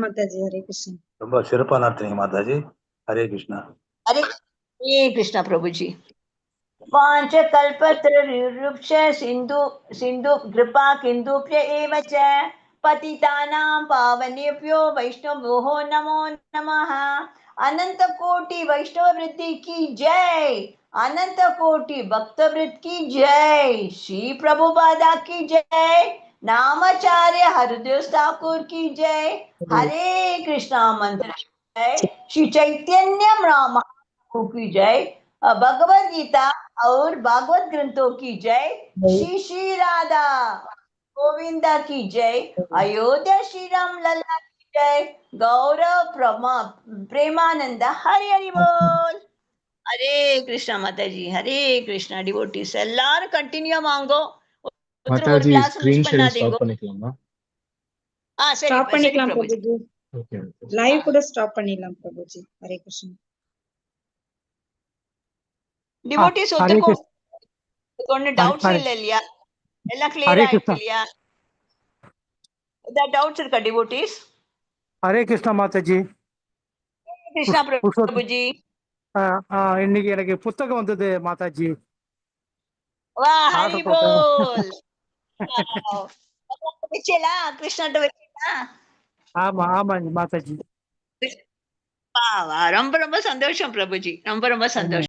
மாதாஜி. ஹரே கிருஷ்ணா. ரொம்ப சிறப்பா நடத்துறீங்க மாதாஜி. ஹரே கிருஷ்ணா. ஹரே கிருஷ்ணா பிரபுஜி. வாஞ்ச கல்பத்ருக்ஷ சிந்து கிருபா கிந்துப்ய ஏவ ச पतितानां पावनेभ्यो वैष्णवो नमो नमः। अनंत कोटि वैष्णव वृत्ति की जय, अनंत कोटि भक्त वृत्ति की जय, श्री प्रभुपादा की जय, नामाचार्य हरदेव ठाकुर की जय, हरे कृष्णा मंत्र जय, श्री चैतन्य महाप्रभु की जय, भगवद गीता और भागवत ग्रंथों की जय, श्री श्री राधा गोविंदा की जय, अयोध्या श्री राम लल्ला की जय, गौरव प्रेमानंद हरि हरि बोल. हरे कृष्णा माताजी. हरे कृष्णा डिवोटीஸ் எல்லாரும் கண்டினியூ வாங்கோ. மாதாஜி ஸ்கிரீன் ஷேர் ஸ்டாப் பண்ணிக்கலாமா? சரி ஸ்டாப் பண்ணிக்கலாம் பிரபுஜி. ஓகே லைவ் கூட ஸ்டாப் பண்ணிடலாம் பிரபுஜி. ஹரே கிருஷ்ணா. டிவோட்டிஸ் ஒன்னு டவுட்ஸ் இல்லையா? எல்லாம் கிளியர் ஆயிடுச்சு இல்லையா? ஏதாவது டவுட்ஸ் இருக்கா டிவோட்டிஸ்? ஹரே கிருஷ்ணா மாதாஜி. கிருஷ்ணா பிரபுஜி. இன்னைக்கு எனக்கு புத்தகம் வந்தது மாதாஜி. வா ஹரி போல். வெச்சேலா கிருஷ்ணாட்ட வெச்சேலா? ஆமா ஆமா மாதாஜி. வா ரொம்ப ரொம்ப சந்தோஷம் பிரபுஜி. ரொம்ப ரொம்ப சந்தோஷம்.